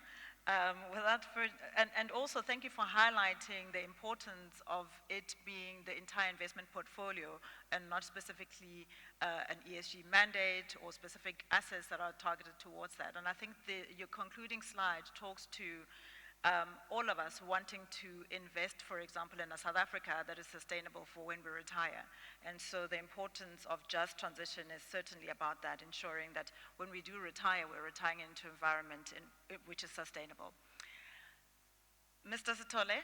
And also thank you for highlighting the importance of it being the entire investment portfolio and not specifically an ESG mandate or specific assets that are targeted towards that. And I think your concluding slide talks to all of us wanting to invest, for example, in a South Africa that is sustainable for when we retire. And so the importance of just transition is certainly about that, ensuring that when we do retire, we're retiring into an environment which is sustainable. Mr. Sithole,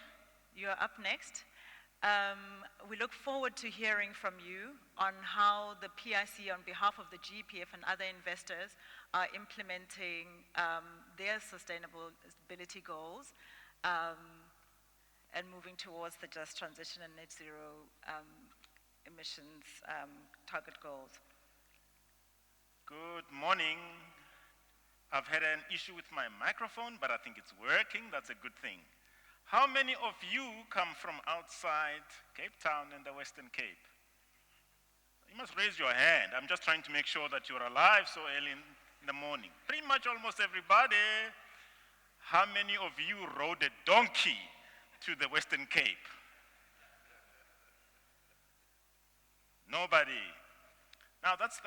you're up next. We look forward to hearing from you on how the PIC, on behalf of the GEPF and other investors, are implementing their sustainability goals and moving towards the just transition and net zero emissions target goals. Good morning. I've had an issue with my microphone, but I think it's working. That's a good thing. How many of you come from outside Cape Town and the Western Cape? You must raise your hand. I'm just trying to make sure that you're alive so early in the morning. Pretty much almost everybody. How many of you rode a donkey to the Western Cape? Nobody. Now that's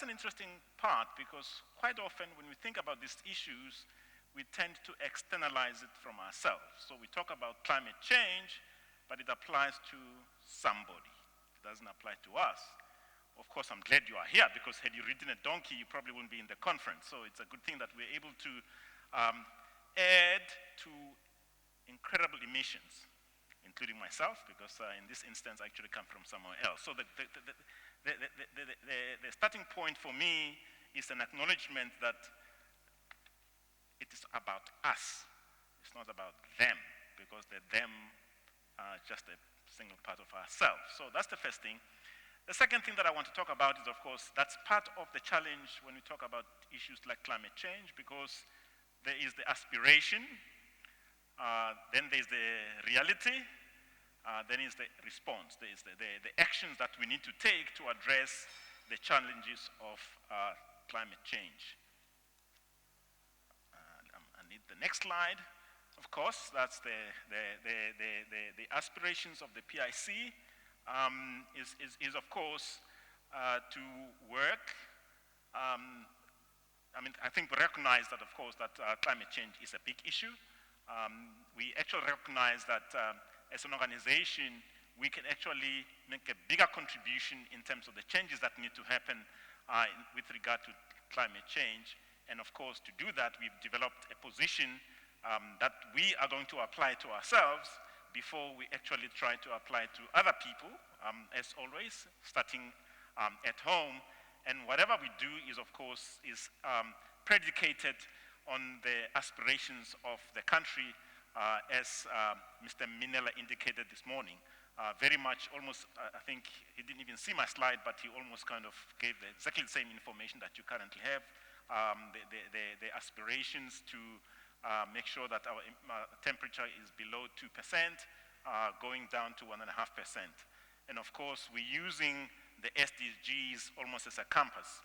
an interesting part, because quite often when we think about these issues, we tend to externalize it from ourselves. So we talk about climate change, but it applies to somebody. It doesn't apply to us. Of course, I'm glad you are here, because had you ridden a donkey, you probably wouldn't be in the conference. So it's a good thing that we're able to add to incredible emissions, including myself, because in this instance, I actually come from somewhere else. So the starting point for me is an acknowledgement that it is about us. It's not about them, because the them are just a single part of ourselves. So that's the first thing. The second thing that I want to talk about is, of course, that's part of the challenge when we talk about issues like climate change, because there is the aspiration, then there's the reality, then is the response. There is the actions that we need to take to address the challenges of climate change. I need the next slide. Of course, that's the aspirations of the PIC is of course to work. I think we recognize that, of course, that climate change is a big issue. We actually recognize that as an organization, we can actually make a bigger contribution in terms of the changes that need to happen with regard to climate change. And of course, to do that, we've developed a position that we are going to apply to ourselves before we actually try to apply to other people as always, starting at home. And whatever we do is, of course, predicated on the aspirations of the country, as Mr. Minella indicated this morning. Very much, almost, I think he didn't even see my slide, but he almost kind of gave exactly the same information that you currently have. The aspirations to make sure that our temperature is below 2%, going down to 1.5%. And of course, we're using the SDGs almost as a compass.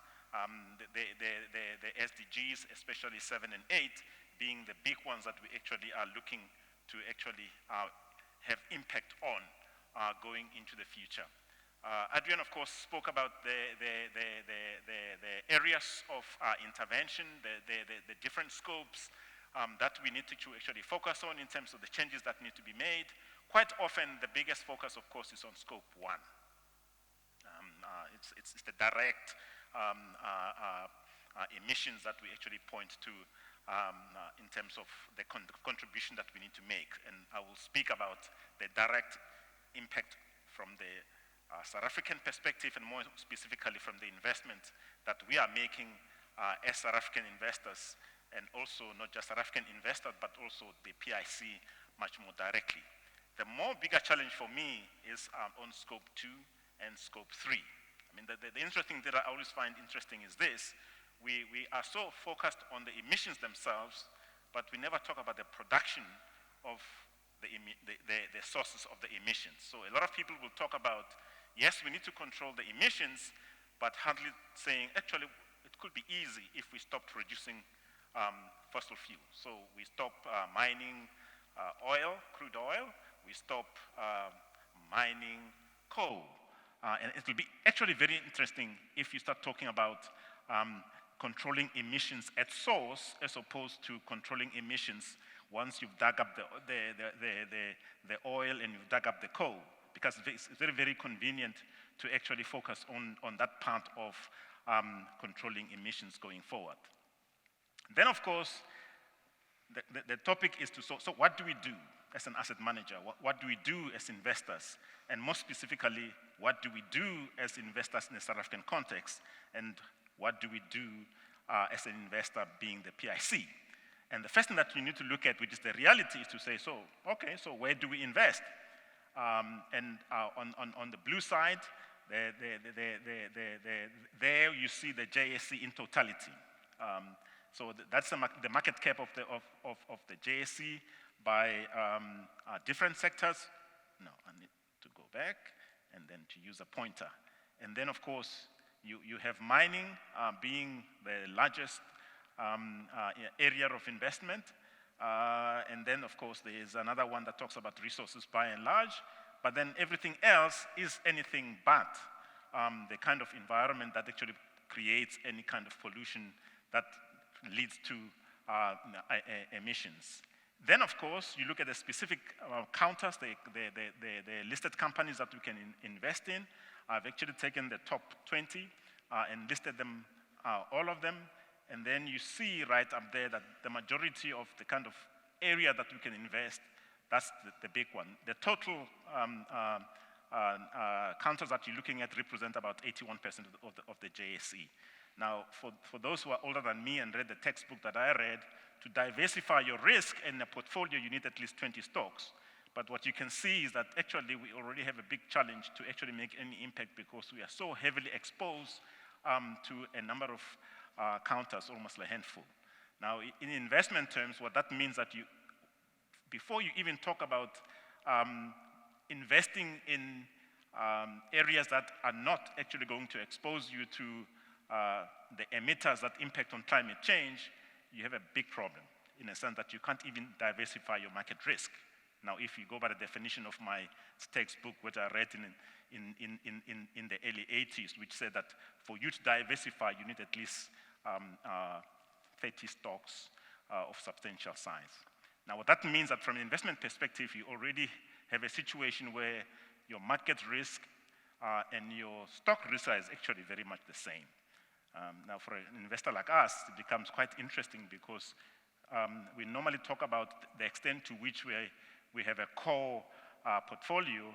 The SDGs, especially 7 and 8, being the big ones that we actually are looking to actually have impact on going into the future. Adrian, of course, spoke about the areas of intervention, the different scopes that we need to actually focus on in terms of the changes that need to be made. Quite often, the biggest focus, of course, is on scope 1. It's the direct emissions that we actually point to in terms of the contribution that we need to make. And I will speak about the direct impact from the South African perspective, and more specifically from the investment that we are making as South African investors, and also not just South African investors, but also the PIC much more directly. The more bigger challenge for me is on scope 2 and scope 3. I mean, the interesting thing that I always find interesting is this. We are so focused on the emissions themselves, but we never talk about the production of the sources of the emissions. So a lot of people will talk about, yes, we need to control the emissions, but hardly saying, actually, it could be easy if we stop producing fossil fuels. So we stop mining oil, crude oil, we stop mining coal. And it will be actually very interesting if you start talking about controlling emissions at source as opposed to controlling emissions once you've dug up the oil and you've dug up the coal, because it's very, very convenient to actually focus on that part of controlling emissions going forward. Then, of course, the topic is so what do we do as an asset manager? What do we do as investors? And more specifically, what do we do as investors in the South African context? And what do we do as an investor being the PIC? And the first thing that you need to look at, which is the reality, is to say, so where do we invest? And on the blue side, there you see the JSE in totality. So that's the market cap of the JSE by different sectors. No, I need to go back and then to use a pointer. And then, of course, you have mining being the largest area of investment. And then, of course, there is another one that talks about resources by and large. But then everything else is anything but the kind of environment that actually creates any kind of pollution that leads to emissions. Then, of course, you look at the specific counters, the listed companies that we can invest in. I've actually taken the top 20 and listed them, all of them. And then you see right up there that the majority of the kind of area that we can invest, that's the big one. The total counters that you're looking at represent about 81% of the JSE. Now, for those who are older than me and read the textbook that I read, to diversify your risk in a portfolio, you need at least 20 stocks. But what you can see is that actually we already have a big challenge to actually make any impact, because we are so heavily exposed to a number of counters, almost a handful. Now, in investment terms, what that means that before you even talk about investing in areas that are not actually going to expose you to the emitters that impact on climate change, you have a big problem in a sense that you can't even diversify your market risk. Now, if you go by the definition of my textbook, which I read in the early 80s, which said that for you to diversify, you need at least 30 stocks of substantial size. Now, what that means that from an investment perspective, you already have a situation where your market risk and your stock risk is actually very much the same. Now, for an investor like us, it becomes quite interesting because we normally talk about the extent to which we have a core portfolio.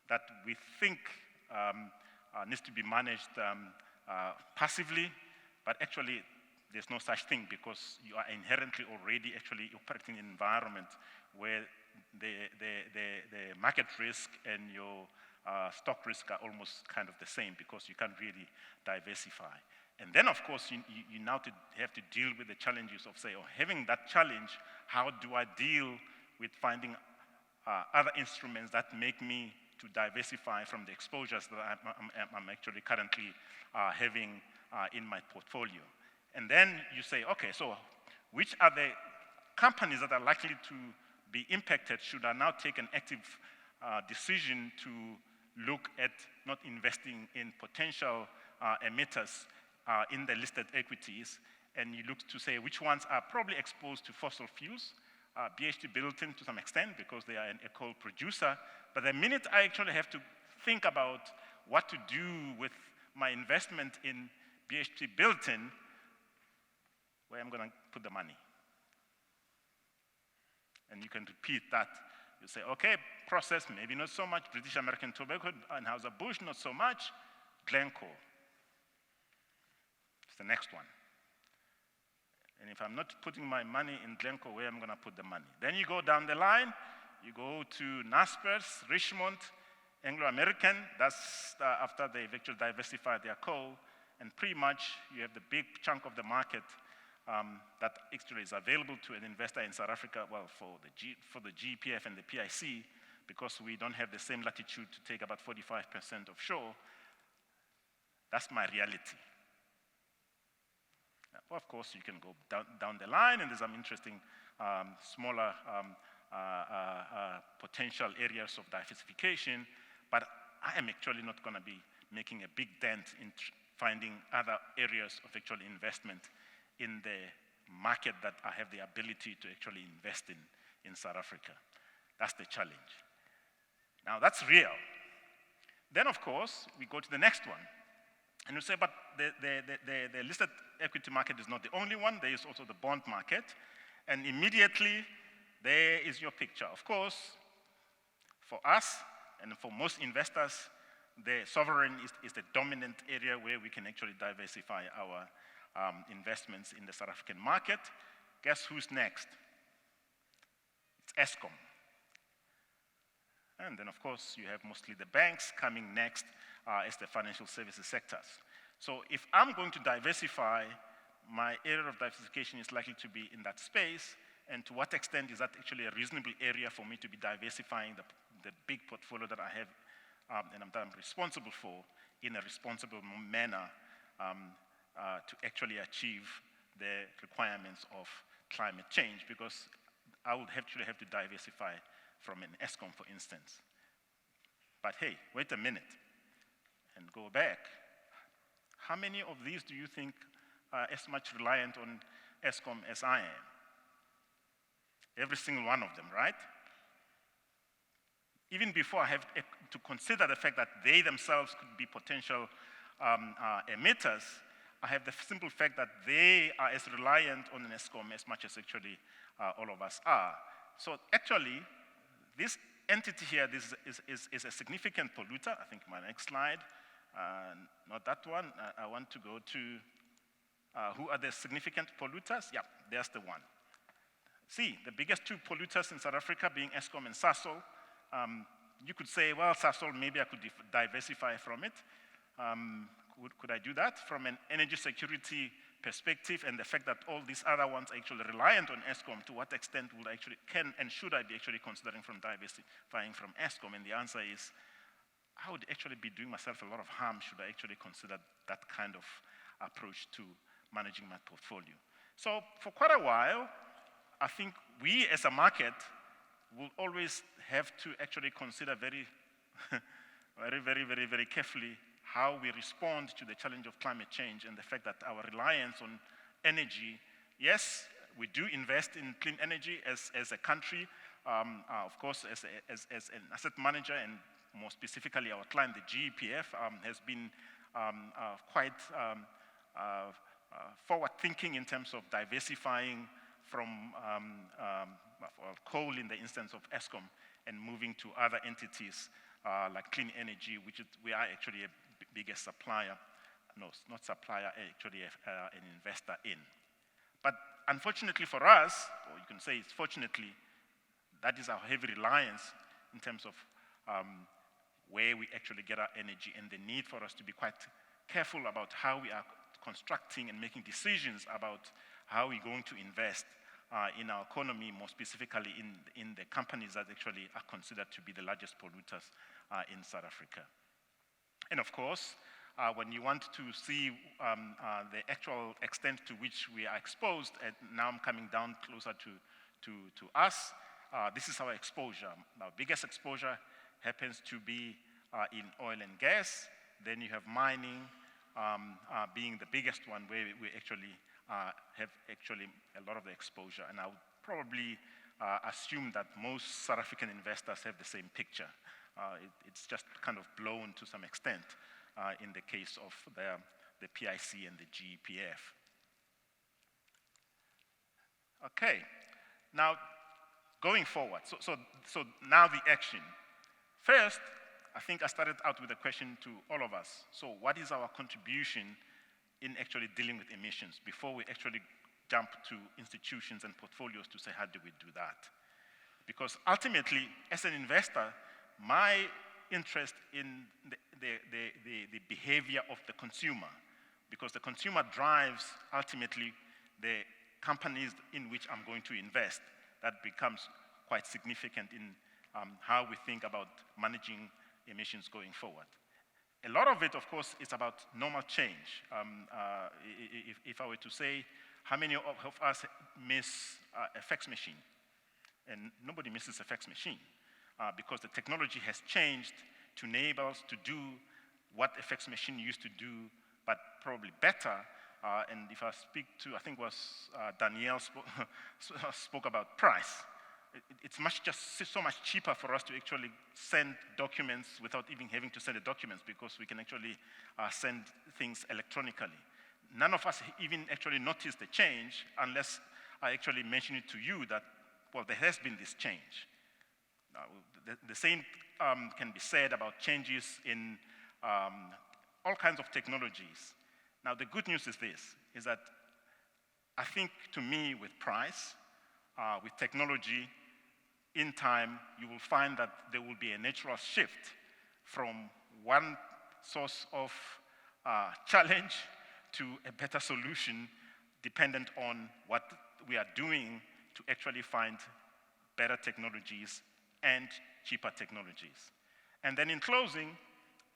that we think needs to be managed passively, but actually there's no such thing because you are inherently already actually operating in an environment where the market risk and your stock risk are almost kind of the same because you can't really diversify. And then, of course, you now have to deal with the challenges of, say, having that challenge, how do I deal with finding other instruments that make me to diversify from the exposures that I'm actually currently having in my portfolio. And then you say, okay, so which are the companies that are likely to be impacted? Should I now take an active decision to look at not investing in potential emitters in the listed equities, and you look to say which ones are probably exposed to fossil fuels, BHP Billiton to some extent because they are a coal producer, but the minute I actually have to think about what to do with my investment in BHP Billiton, where I'm going to put the money. And you can repeat that. You say, okay, process, maybe not so much. British American Tobacco, Anheuser-Busch, not so much. Glencore. It's the next one. And if I'm not putting my money in Glencore, where am I going to put the money? Then you go down the line. You go to Naspers, Richmond, Anglo-American. That's after they've actually diversified their coal. And pretty much you have the big chunk of the market that actually is available to an investor in South Africa, well, for the GEPF and the PIC, because we don't have the same latitude to take about 45% offshore. That's my reality. Well, of course, you can go down the line, and there's some interesting smaller potential areas of diversification, but I am actually not going to be making a big dent in finding other areas of actual investment in the market that I have the ability to actually invest in South Africa. That's the challenge. Now, that's real. Then, of course, we go to the next one. And you say, but the listed equity market is not the only one. There is also the bond market. And immediately, there is your picture. Of course, for us and for most investors, the sovereign is the dominant area where we can actually diversify our investments in the South African market. Guess who's next? It's Eskom. And then, of course, you have mostly the banks coming next as the financial services sectors. So if I'm going to diversify, my area of diversification is likely to be in that space, and to what extent is that actually a reasonable area for me to be diversifying the big portfolio that I have and that I'm responsible for in a responsible manner to actually achieve the requirements of climate change, because I would actually have to diversify from an Eskom, for instance. But hey, wait a minute and go back. How many of these do you think are as much reliant on Eskom as I am? Every single one of them, right? Even before I have to consider the fact that they themselves could be potential emitters, I have the simple fact that they are as reliant on an Eskom as much as actually all of us are. So actually, this entity here is a significant polluter. I think my next slide, not that one. I want to go to who are the significant polluters? Yeah, there's the one. See, the biggest two polluters in South Africa being Eskom and Sasol. You could say, well, Sasol, maybe I could diversify from it. Could I do that from an energy security perspective, and the fact that all these other ones are actually reliant on Eskom? To what extent would I actually can and should I be actually considering from diversifying from Eskom? And the answer is, I would actually be doing myself a lot of harm should I actually consider that kind of approach to managing my portfolio. So for quite a while, I think we as a market will always have to actually consider very carefully how we respond to the challenge of climate change and the fact that our reliance on energy, yes, we do invest in clean energy as a country, of course, as an asset manager, and more specifically our client, the GEPF, has been quite forward-thinking in terms of diversifying from coal in the instance of Eskom and moving to other entities like clean energy, we are actually a biggest supplier, no, not supplier, actually an investor in. But unfortunately for us, or you can say it's fortunately, that is our heavy reliance in terms of where we actually get our energy, and the need for us to be quite careful about how we are constructing and making decisions about how we're going to invest in our economy, more specifically in the companies that actually are considered to be the largest polluters in South Africa. And of course, when you want to see the actual extent to which we are exposed, and now I'm coming down closer to us, this is our exposure. Our biggest exposure happens to be in oil and gas. Then you have mining being the biggest one, where we actually have actually a lot of the exposure. And I would probably assume that most South African investors have the same picture. It's just kind of blown to some extent in the case of the PIC and the GEPF. Okay, now going forward, so now the action. First, I think I started out with a question to all of us. So what is our contribution in actually dealing with emissions before we actually jump to institutions and portfolios to say, how do we do that? Because ultimately, as an investor, my interest in the behavior of the consumer, because the consumer drives ultimately the companies in which I'm going to invest. That becomes quite significant in how we think about managing emissions going forward. A lot of it, of course, is about normal change. If I were to say, how many of us miss a fax machine? And nobody misses a fax machine because the technology has changed to enable us to do what a fax machine used to do, but probably better. And if I speak to, I think it was Danielle spoke about price. It's so much cheaper for us to actually send documents without even having to send the documents, because we can actually send things electronically. None of us even actually notice the change unless I actually mention it to you that, well, there has been this change. The same can be said about changes in all kinds of technologies. Now, the good news is this, is that I think, to me, with price, with technology, in time, you will find that there will be a natural shift from one source of challenge to a better solution, dependent on what we are doing to actually find better technologies and cheaper technologies. And then in closing,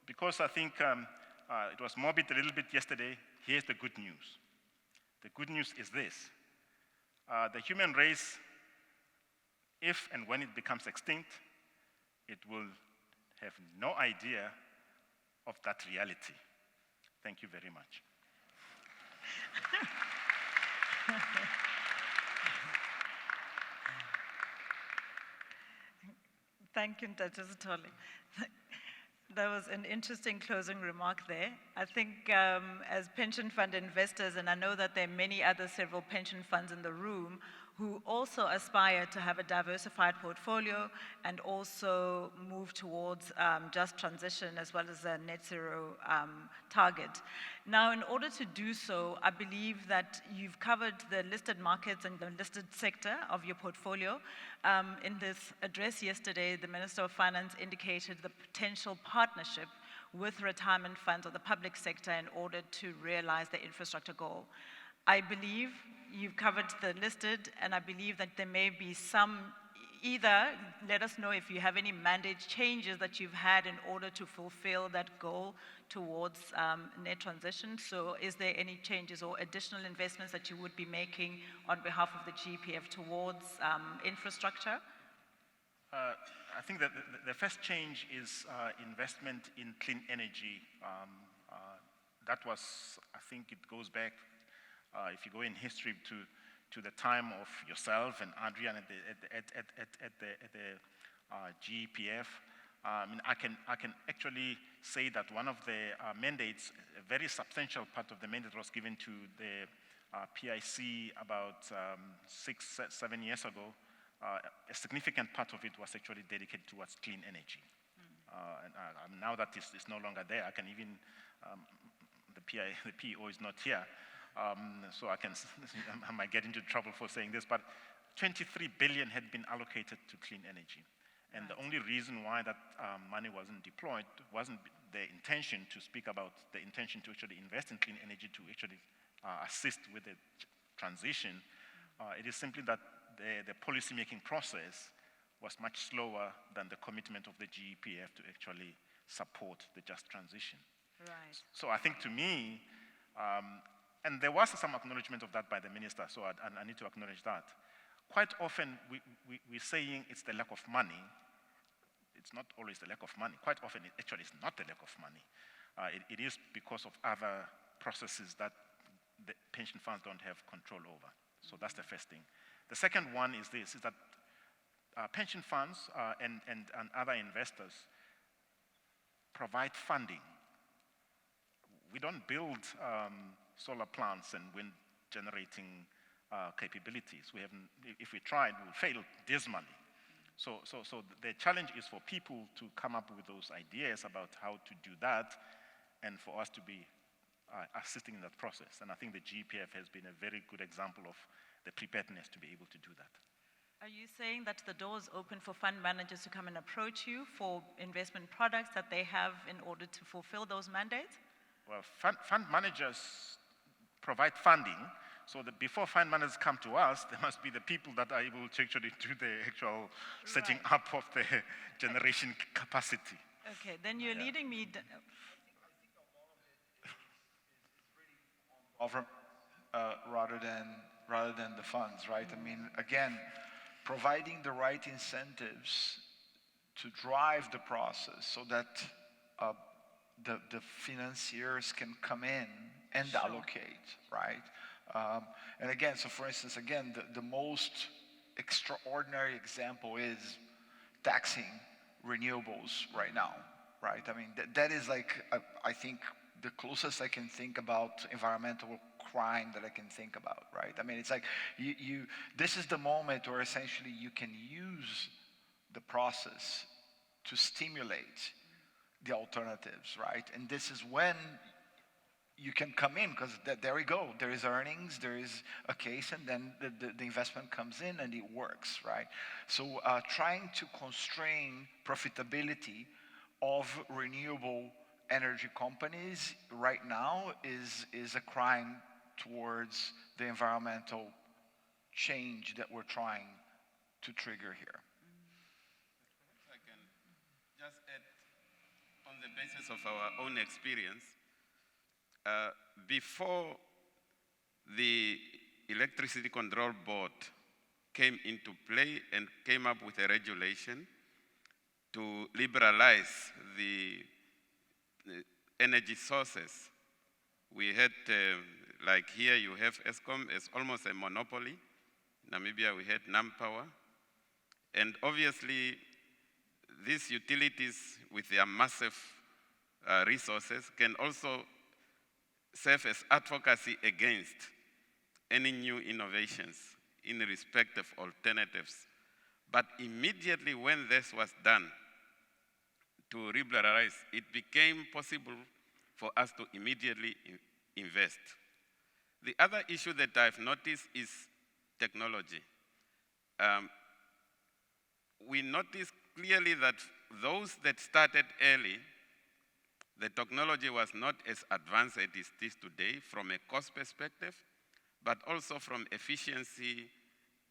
because I think it was morbid a little bit yesterday, here's the good news. The good news is this. The human race, if and when it becomes extinct, it will have no idea of that reality. Thank you very much. Thank you, Dr. Zitole. That was an interesting closing remark there. I think as pension fund investors, and I know that there are many other several pension funds in the room who also aspire to have a diversified portfolio and also move towards just transition as well as a net zero target. Now, in order to do so, I believe that you've covered the listed markets and the listed sector of your portfolio. In this address yesterday, the Minister of Finance indicated the potential partnership with retirement funds or the public sector in order to realize the infrastructure goal. I believe you've covered the listed, and I believe that there may be some, either let us know if you have any mandate changes that you've had in order to fulfill that goal towards net transition. So is there any changes or additional investments that you would be making on behalf of the GEPF towards infrastructure? I think that the first change is investment in clean energy. That was, I think it goes back, if you go in history to the time of yourself and Adrian at the GEPF. I can actually say that one of the mandates, a very substantial part of the mandate was given to the PIC about 6-7 years ago. A significant part of it was actually dedicated towards clean energy. Now that it's no longer there, I can even, the PEO is not here, so I might get into trouble for saying this, but 23 billion had been allocated to clean energy. And the only reason why that money wasn't deployed wasn't the intention to speak about the intention to actually invest in clean energy to actually assist with the transition. It is simply that the policy-making process was much slower than the commitment of the GEPF to actually support the just transition. Right. So I think to me, and there was some acknowledgement of that by the minister, so I need to acknowledge that. Quite often we're saying it's the lack of money. It's not always the lack of money. Quite often it actually is not the lack of money. It is because of other processes that the pension funds don't have control over. So that's the first thing. The second one is this, is that pension funds and other investors provide funding. We don't build solar plants and wind generating capabilities. If we tried, we would fail dismally. So the challenge is for people to come up with those ideas about how to do that and for us to be assisting in that process. And I think the GEPF has been a very good example of the preparedness to be able to do that. Are you saying that the door is open for fund managers to come and approach you for investment products that they have in order to fulfill those mandates? Well, fund managers provide funding, so that before fund managers come to us, there must be the people that are able to actually do the actual setting up of the generation capacity. Okay, then you're leading me. Rather than the funds, right? I mean, again, providing the right incentives to drive the process so that the financiers can come in and allocate, right? And again, so for instance, again, the most extraordinary example is taxing renewables right now, right? I mean, that is like, I think, the closest I can think about environmental crime that I can think about, right? I mean, it's like, this is the moment where essentially you can use the process to stimulate the alternatives, right? And this is when you can come in, because there we go. There is earnings, there is a case, and then the investment comes in and it works, right? So trying to constrain profitability of renewable energy companies right now is a crime towards the environmental change that we're trying to trigger here. Perhaps I can just add, on the basis of our own experience, before the Electricity Control Board came into play and came up with a regulation to liberalize the energy sources, we had, like here you have Eskom as almost a monopoly. Namibia we had NamPower. And obviously these utilities with their massive resources can also serve as advocacy against any new innovations in respect of alternatives. But immediately when this was done to liberalize, it became possible for us to immediately invest. The other issue that I've noticed is technology. We noticed clearly that those that started early, the technology was not as advanced as it is today from a cost perspective, but also from efficiency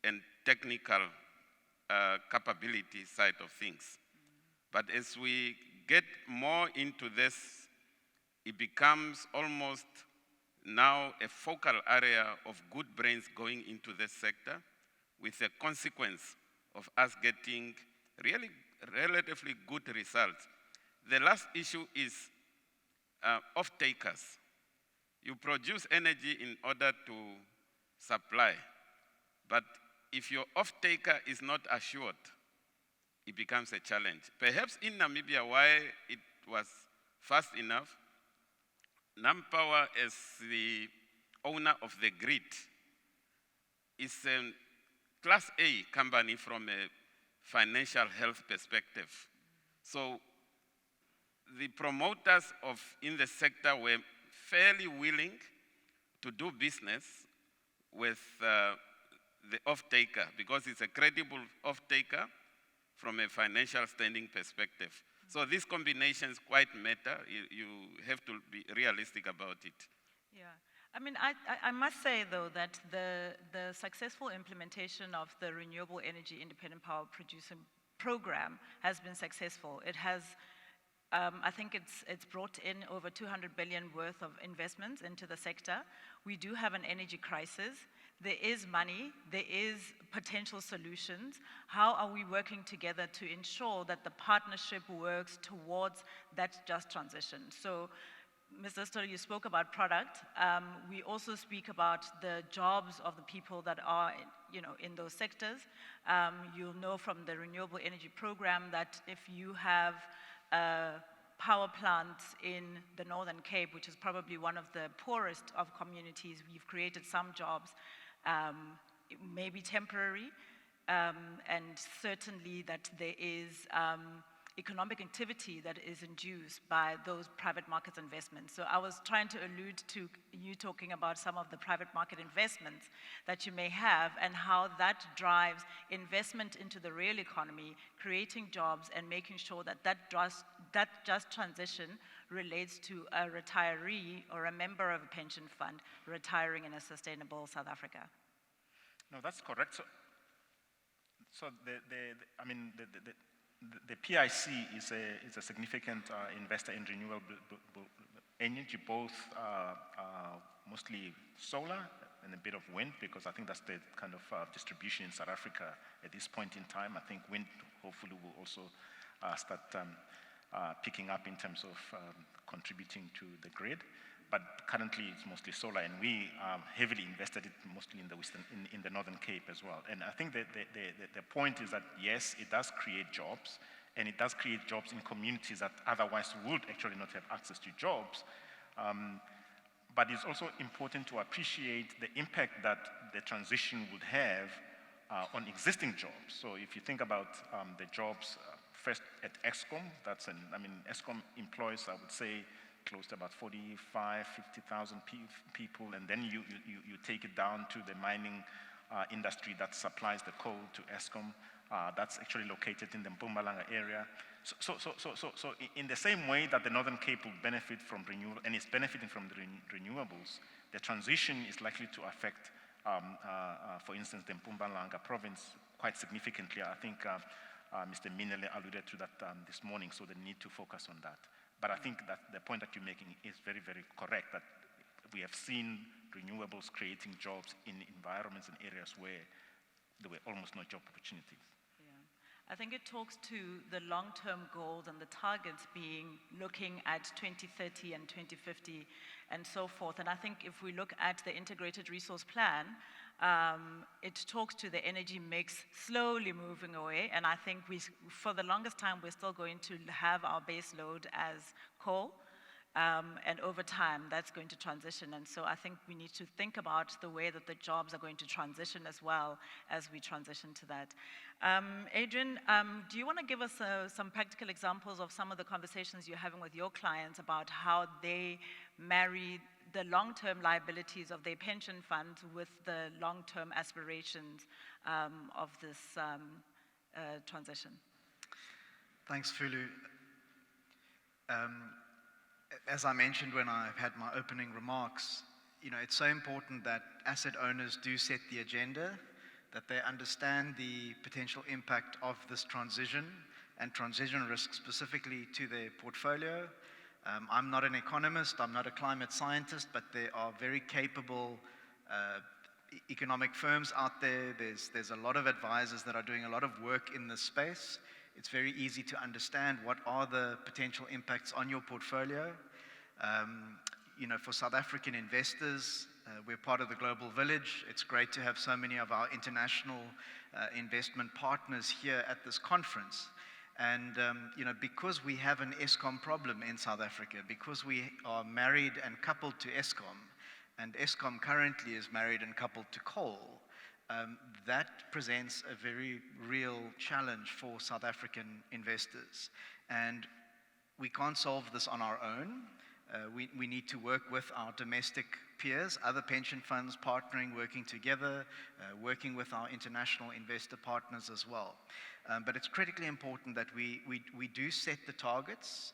and technical capability side of things. But as we get more into this, it becomes almost now a focal area of good brains going into this sector, with a consequence of us getting really relatively good results. The last issue is off-takers. You produce energy in order to supply, but if your off-taker is not assured, it becomes a challenge. Perhaps in Namibia, why it was fast enough, NamPower as the owner of the grid is a Class A company from a financial health perspective. So the promoters in the sector were fairly willing to do business with the off-taker because it's a credible off-taker from a financial standing perspective. So these combinations quite matter. You have to be realistic about it. Yeah. I mean, I must say, though, that the successful implementation of the Renewable Energy Independent Power Producing Program has been successful. It has, I think it's brought in over 200 billion worth of investments into the sector. We do have an energy crisis. There is money, there is potential solutions. How are we working together to ensure that the partnership works towards that just transition? So, Mr. Stoll, you spoke about product. We also speak about the jobs of the people that are, in those sectors. You'll know from the Renewable Energy Program that if you have power plants in the Northern Cape, which is probably one of the poorest of communities, we've created some jobs. It may be temporary, and certainly that there is economic activity that is induced by those private market investments. So I was trying to allude to you talking about some of the private market investments that you may have and how that drives investment into the real economy, creating jobs and making sure that that just transition relates to a retiree or a member of a pension fund retiring in a sustainable South Africa. No, that's correct. So the PIC is a significant investor in renewable energy, both mostly solar and a bit of wind, because I think that's the kind of distribution in South Africa at this point in time. I think wind hopefully will also start picking up in terms of contributing to the grid. But currently it's mostly solar, and we heavily invested it mostly in the Northern Cape as well. And I think that the point is that yes, it does create jobs, and it does create jobs in communities that otherwise would actually not have access to jobs. But it's also important to appreciate the impact that the transition would have on existing jobs. So if you think about the jobs first at Eskom, Eskom employs, I would say, close to about 50,000 people, and then you take it down to the mining industry that supplies the coal to Eskom. That's actually located in the Mpumalanga area. So in the same way that the Northern Cape will benefit from renewable, and it's benefiting from the renewables, the transition is likely to affect, for instance, the Mpumalanga province quite significantly. I think Mr. Minele alluded to that this morning, so they need to focus on that. But I think that the point that you're making is very, very correct, that we have seen renewables creating jobs in environments and areas where there were almost no job opportunities. I think it talks to the long-term goals and the targets being looking at 2030 and 2050 and so forth. And I think if we look at the integrated resource plan, it talks to the energy mix slowly moving away. And I think for the longest time, we're still going to have our base load as coal. And over time, that's going to transition. And so I think we need to think about the way that the jobs are going to transition as well as we transition to that. Adrian, do you want to give us some practical examples of some of the conversations you're having with your clients about how they marry the long-term liabilities of their pension funds with the long-term aspirations of this transition? Thanks, Fulu. As I mentioned when I had my opening remarks, it's so important that asset owners do set the agenda, that they understand the potential impact of this transition and transition risk specifically to their portfolio. I'm not an economist, I'm not a climate scientist, but there are very capable economic firms out there. There's a lot of advisors that are doing a lot of work in this space. It's very easy to understand what are the potential impacts on your portfolio. For South African investors, we're part of the global village. It's great to have so many of our international investment partners here at this conference. And because we have an Eskom problem in South Africa, because we are married and coupled to Eskom, and Eskom currently is married and coupled to coal, that presents a very real challenge for South African investors. And we can't solve this on our own. We need to work with our domestic peers, other pension funds partnering, working together, working with our international investor partners as well. But it's critically important that we do set the targets,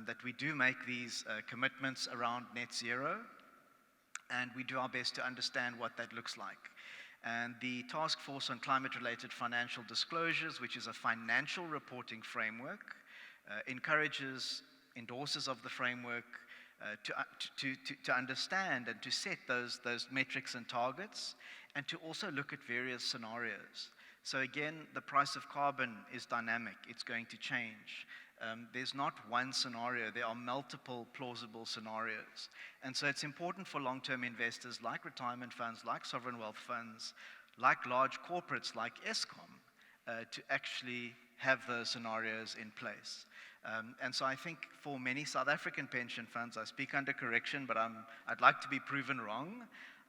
that we do make these commitments around net zero, and we do our best to understand what that looks like. And the Task Force on Climate-Related Financial Disclosures, which is a financial reporting framework, encourages endorsers of the framework to understand and to set those metrics and targets, and to also look at various scenarios. So again, the price of carbon is dynamic. It's going to change. There's not one scenario. There are multiple plausible scenarios. And so it's important for long-term investors like retirement funds, like sovereign wealth funds, like large corporates like Eskom, to actually have those scenarios in place. And so I think for many South African pension funds, I speak under correction, but I'd like to be proven wrong.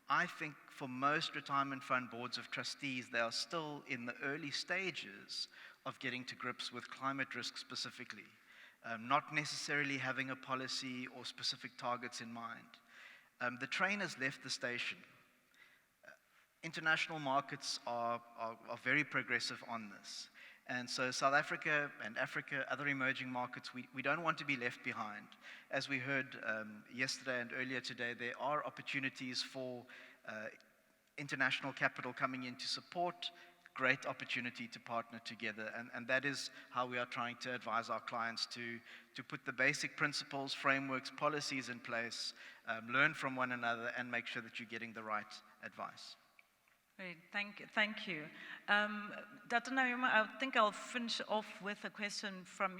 I think for most retirement fund boards of trustees, they are still in the early stages of getting to grips with climate risk specifically, not necessarily having a policy or specific targets in mind. The train has left the station. International markets are very progressive on this. And so South Africa and Africa, other emerging markets, we don't want to be left behind. As we heard yesterday and earlier today, there are opportunities for international capital coming in to support, great opportunity to partner together. And that is how we are trying to advise our clients to put the basic principles, frameworks, policies in place, learn from one another, and make sure that you're getting the right advice. Great, thank you. Dr. Naima, I think I'll finish off with a question from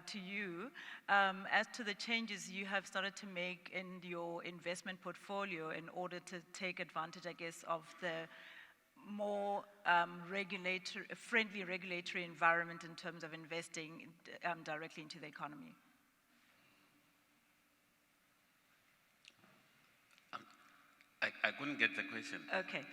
to you as to the changes you have started to make in your investment portfolio in order to take advantage, I guess, of the more friendly regulatory environment in terms of investing directly into the economy. I couldn't get the question. Okay,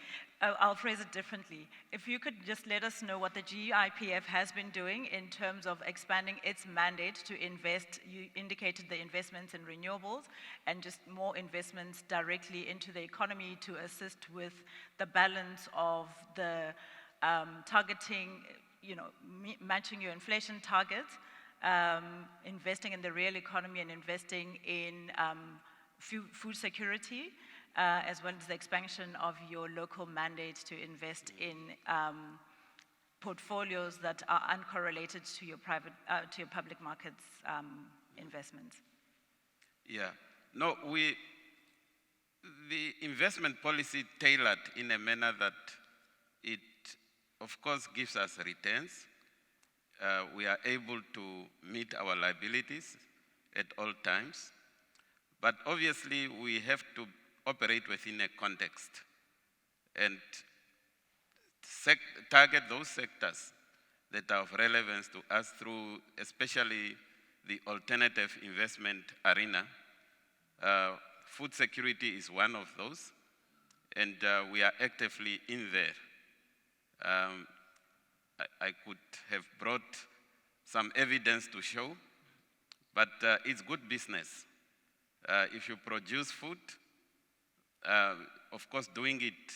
I'll phrase it differently. If you could just let us know what the GEPF has been doing in terms of expanding its mandate to invest. You indicated the investments in renewables and just more investments directly into the economy to assist with the balance of the targeting, matching your inflation targets, investing in the real economy and investing in food security, as well as the expansion of your local mandate to invest in portfolios that are uncorrelated to your public markets investments. Yeah, no, the investment policy tailored in a manner that it, of course, gives us returns. We are able to meet our liabilities at all times, but obviously we have to operate within a context and target those sectors that are of relevance to us through especially the alternative investment arena. Food security is one of those, and we are actively in there. I could have brought some evidence to show, but it's good business. If you produce food, of course, doing it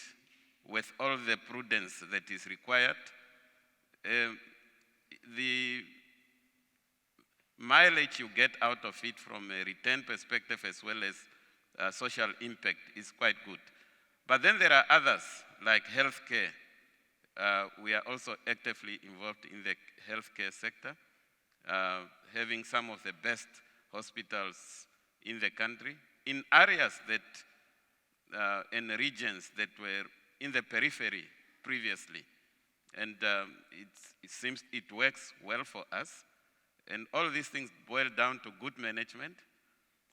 with all the prudence that is required, the mileage you get out of it from a return perspective as well as social impact is quite good. But then there are others, like healthcare. We are also actively involved in the healthcare sector, having some of the best hospitals in the country, in areas that in regions that were in the periphery previously. And it seems it works well for us. And all these things boil down to good management.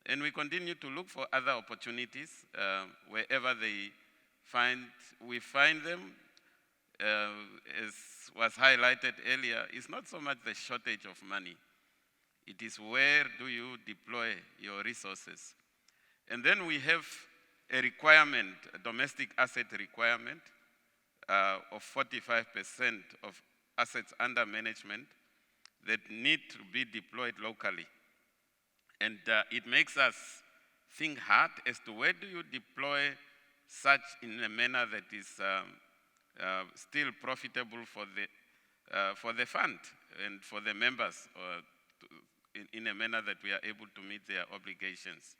And we continue to look for other opportunities wherever we find them. As was highlighted earlier, it's not so much the shortage of money. It is where do you deploy your resources. And then we have a requirement, a domestic asset requirement of 45% of assets under management that need to be deployed locally. And it makes us think hard as to where do you deploy such in a manner that is still profitable for the fund and for the members, in a manner that we are able to meet their obligations.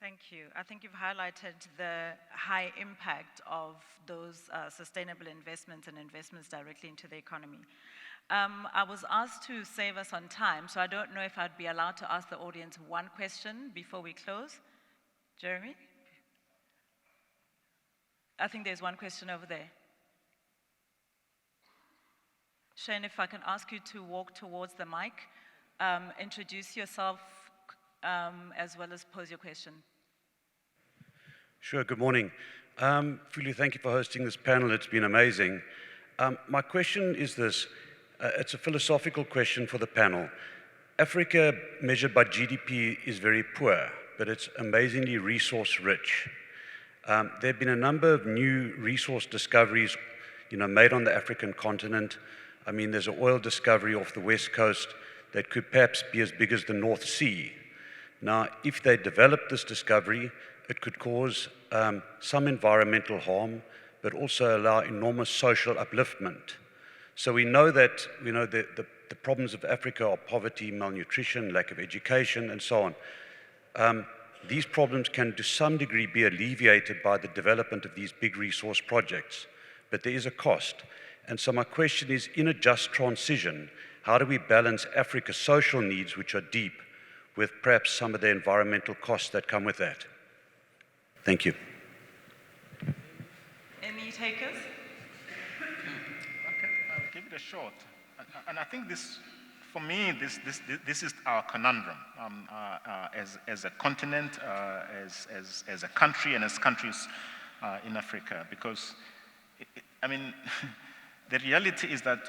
Thank you. I think you've highlighted the high impact of those sustainable investments and investments directly into the economy. I was asked to save us on time, so I don't know if I'd be allowed to ask the audience one question before we close. Jeremy? I think there's one question over there. Shane, if I can ask you to walk towards the mic, introduce yourself as well as pose your question. Sure, good morning. Fuli, thank you for hosting this panel. It's been amazing. My question is this. It's a philosophical question for the panel. Africa, measured by GDP, is very poor, but it's amazingly resource rich. There have been a number of new resource discoveries, made on the African continent. I mean, there's an oil discovery off the west coast that could perhaps be as big as the North Sea. Now, if they develop this discovery, it could cause some environmental harm, but also allow enormous social upliftment. So we know that the problems of Africa are poverty, malnutrition, lack of education, and so on. These problems can to some degree be alleviated by the development of these big resource projects, but there is a cost. And so my question is, in a just transition, how do we balance Africa's social needs, which are deep, with perhaps some of the environmental costs that come with that? Thank you. Any takers? Okay, I'll give it a shot. And I think this, for me, this is our conundrum as a continent, as a country, and as countries in Africa. Because, the reality is that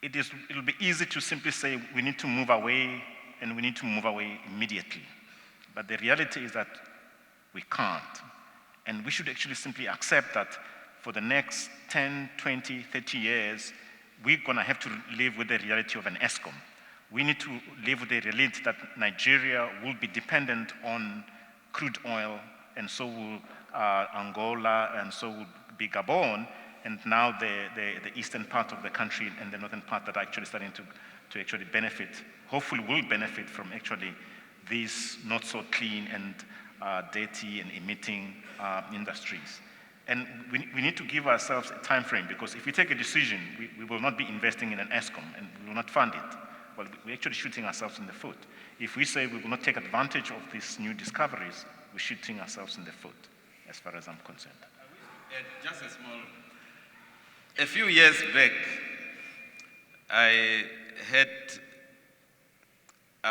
it'll be easy to simply say we need to move away, and we need to move away immediately. But the reality is that we can't. And we should actually simply accept that for the next 10, 20, 30 years, we're going to have to live with the reality of an ESCOM. We need to live with the reality that Nigeria will be dependent on crude oil, and so will Angola, and so will be Gabon, and now the eastern part of the country and the northern part that are actually starting to actually benefit, hopefully will benefit from actually these not so clean and dirty and emitting industries. And we need to give ourselves a time frame, because if we take a decision, we will not be investing in an ESCOM and we will not fund it. Well, we're actually shooting ourselves in the foot. If we say we will not take advantage of these new discoveries, we're shooting ourselves in the foot, as far as I'm concerned. Just a few years back, I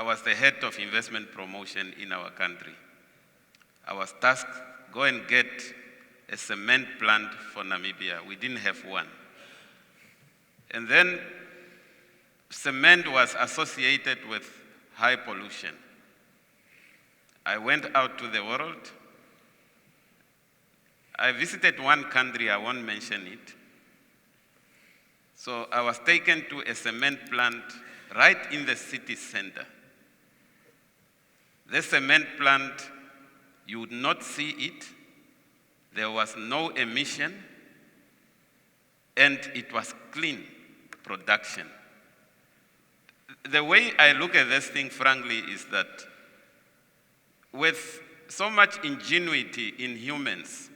was the head of investment promotion in our country. I was tasked, go and get a cement plant for Namibia. We didn't have one. And then cement was associated with high pollution. I went out to the world. I visited one country, I won't mention it. So I was taken to a cement plant right in the city center. The cement plant, you would not see it. There was no emission, and it was clean production. The way I look at this thing, frankly, is that with so much ingenuity in humans,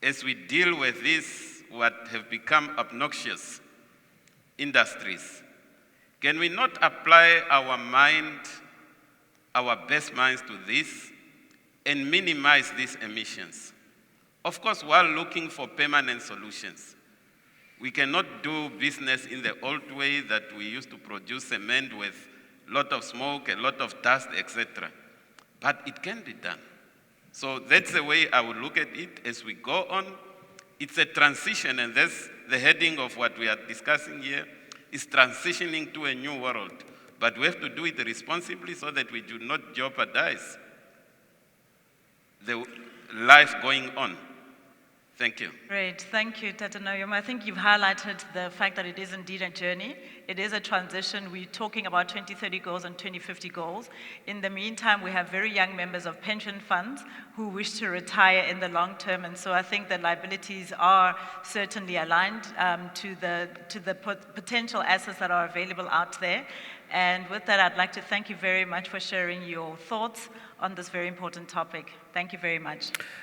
as we deal with these, what have become obnoxious industries, can we not apply our mind, our best minds to this, and minimize these emissions? Of course, while looking for permanent solutions. We cannot do business in the old way that we used to produce cement with a lot of smoke, a lot of dust, etc. But it can be done. So that's the way I would look at it as we go on. It's a transition, and that's the heading of what we are discussing here, is transitioning to a new world. But we have to do it responsibly so that we do not jeopardize the life going on. Thank you. Great, thank you, Tata Noyoma. I think you've highlighted the fact that it is indeed a journey. It is a transition. We're talking about 2030 goals and 2050 goals. In the meantime, we have very young members of pension funds who wish to retire in the long term, and so I think the liabilities are certainly aligned to the potential assets that are available out there. And with that, I'd like to thank you very much for sharing your thoughts on this very important topic. Thank you very much.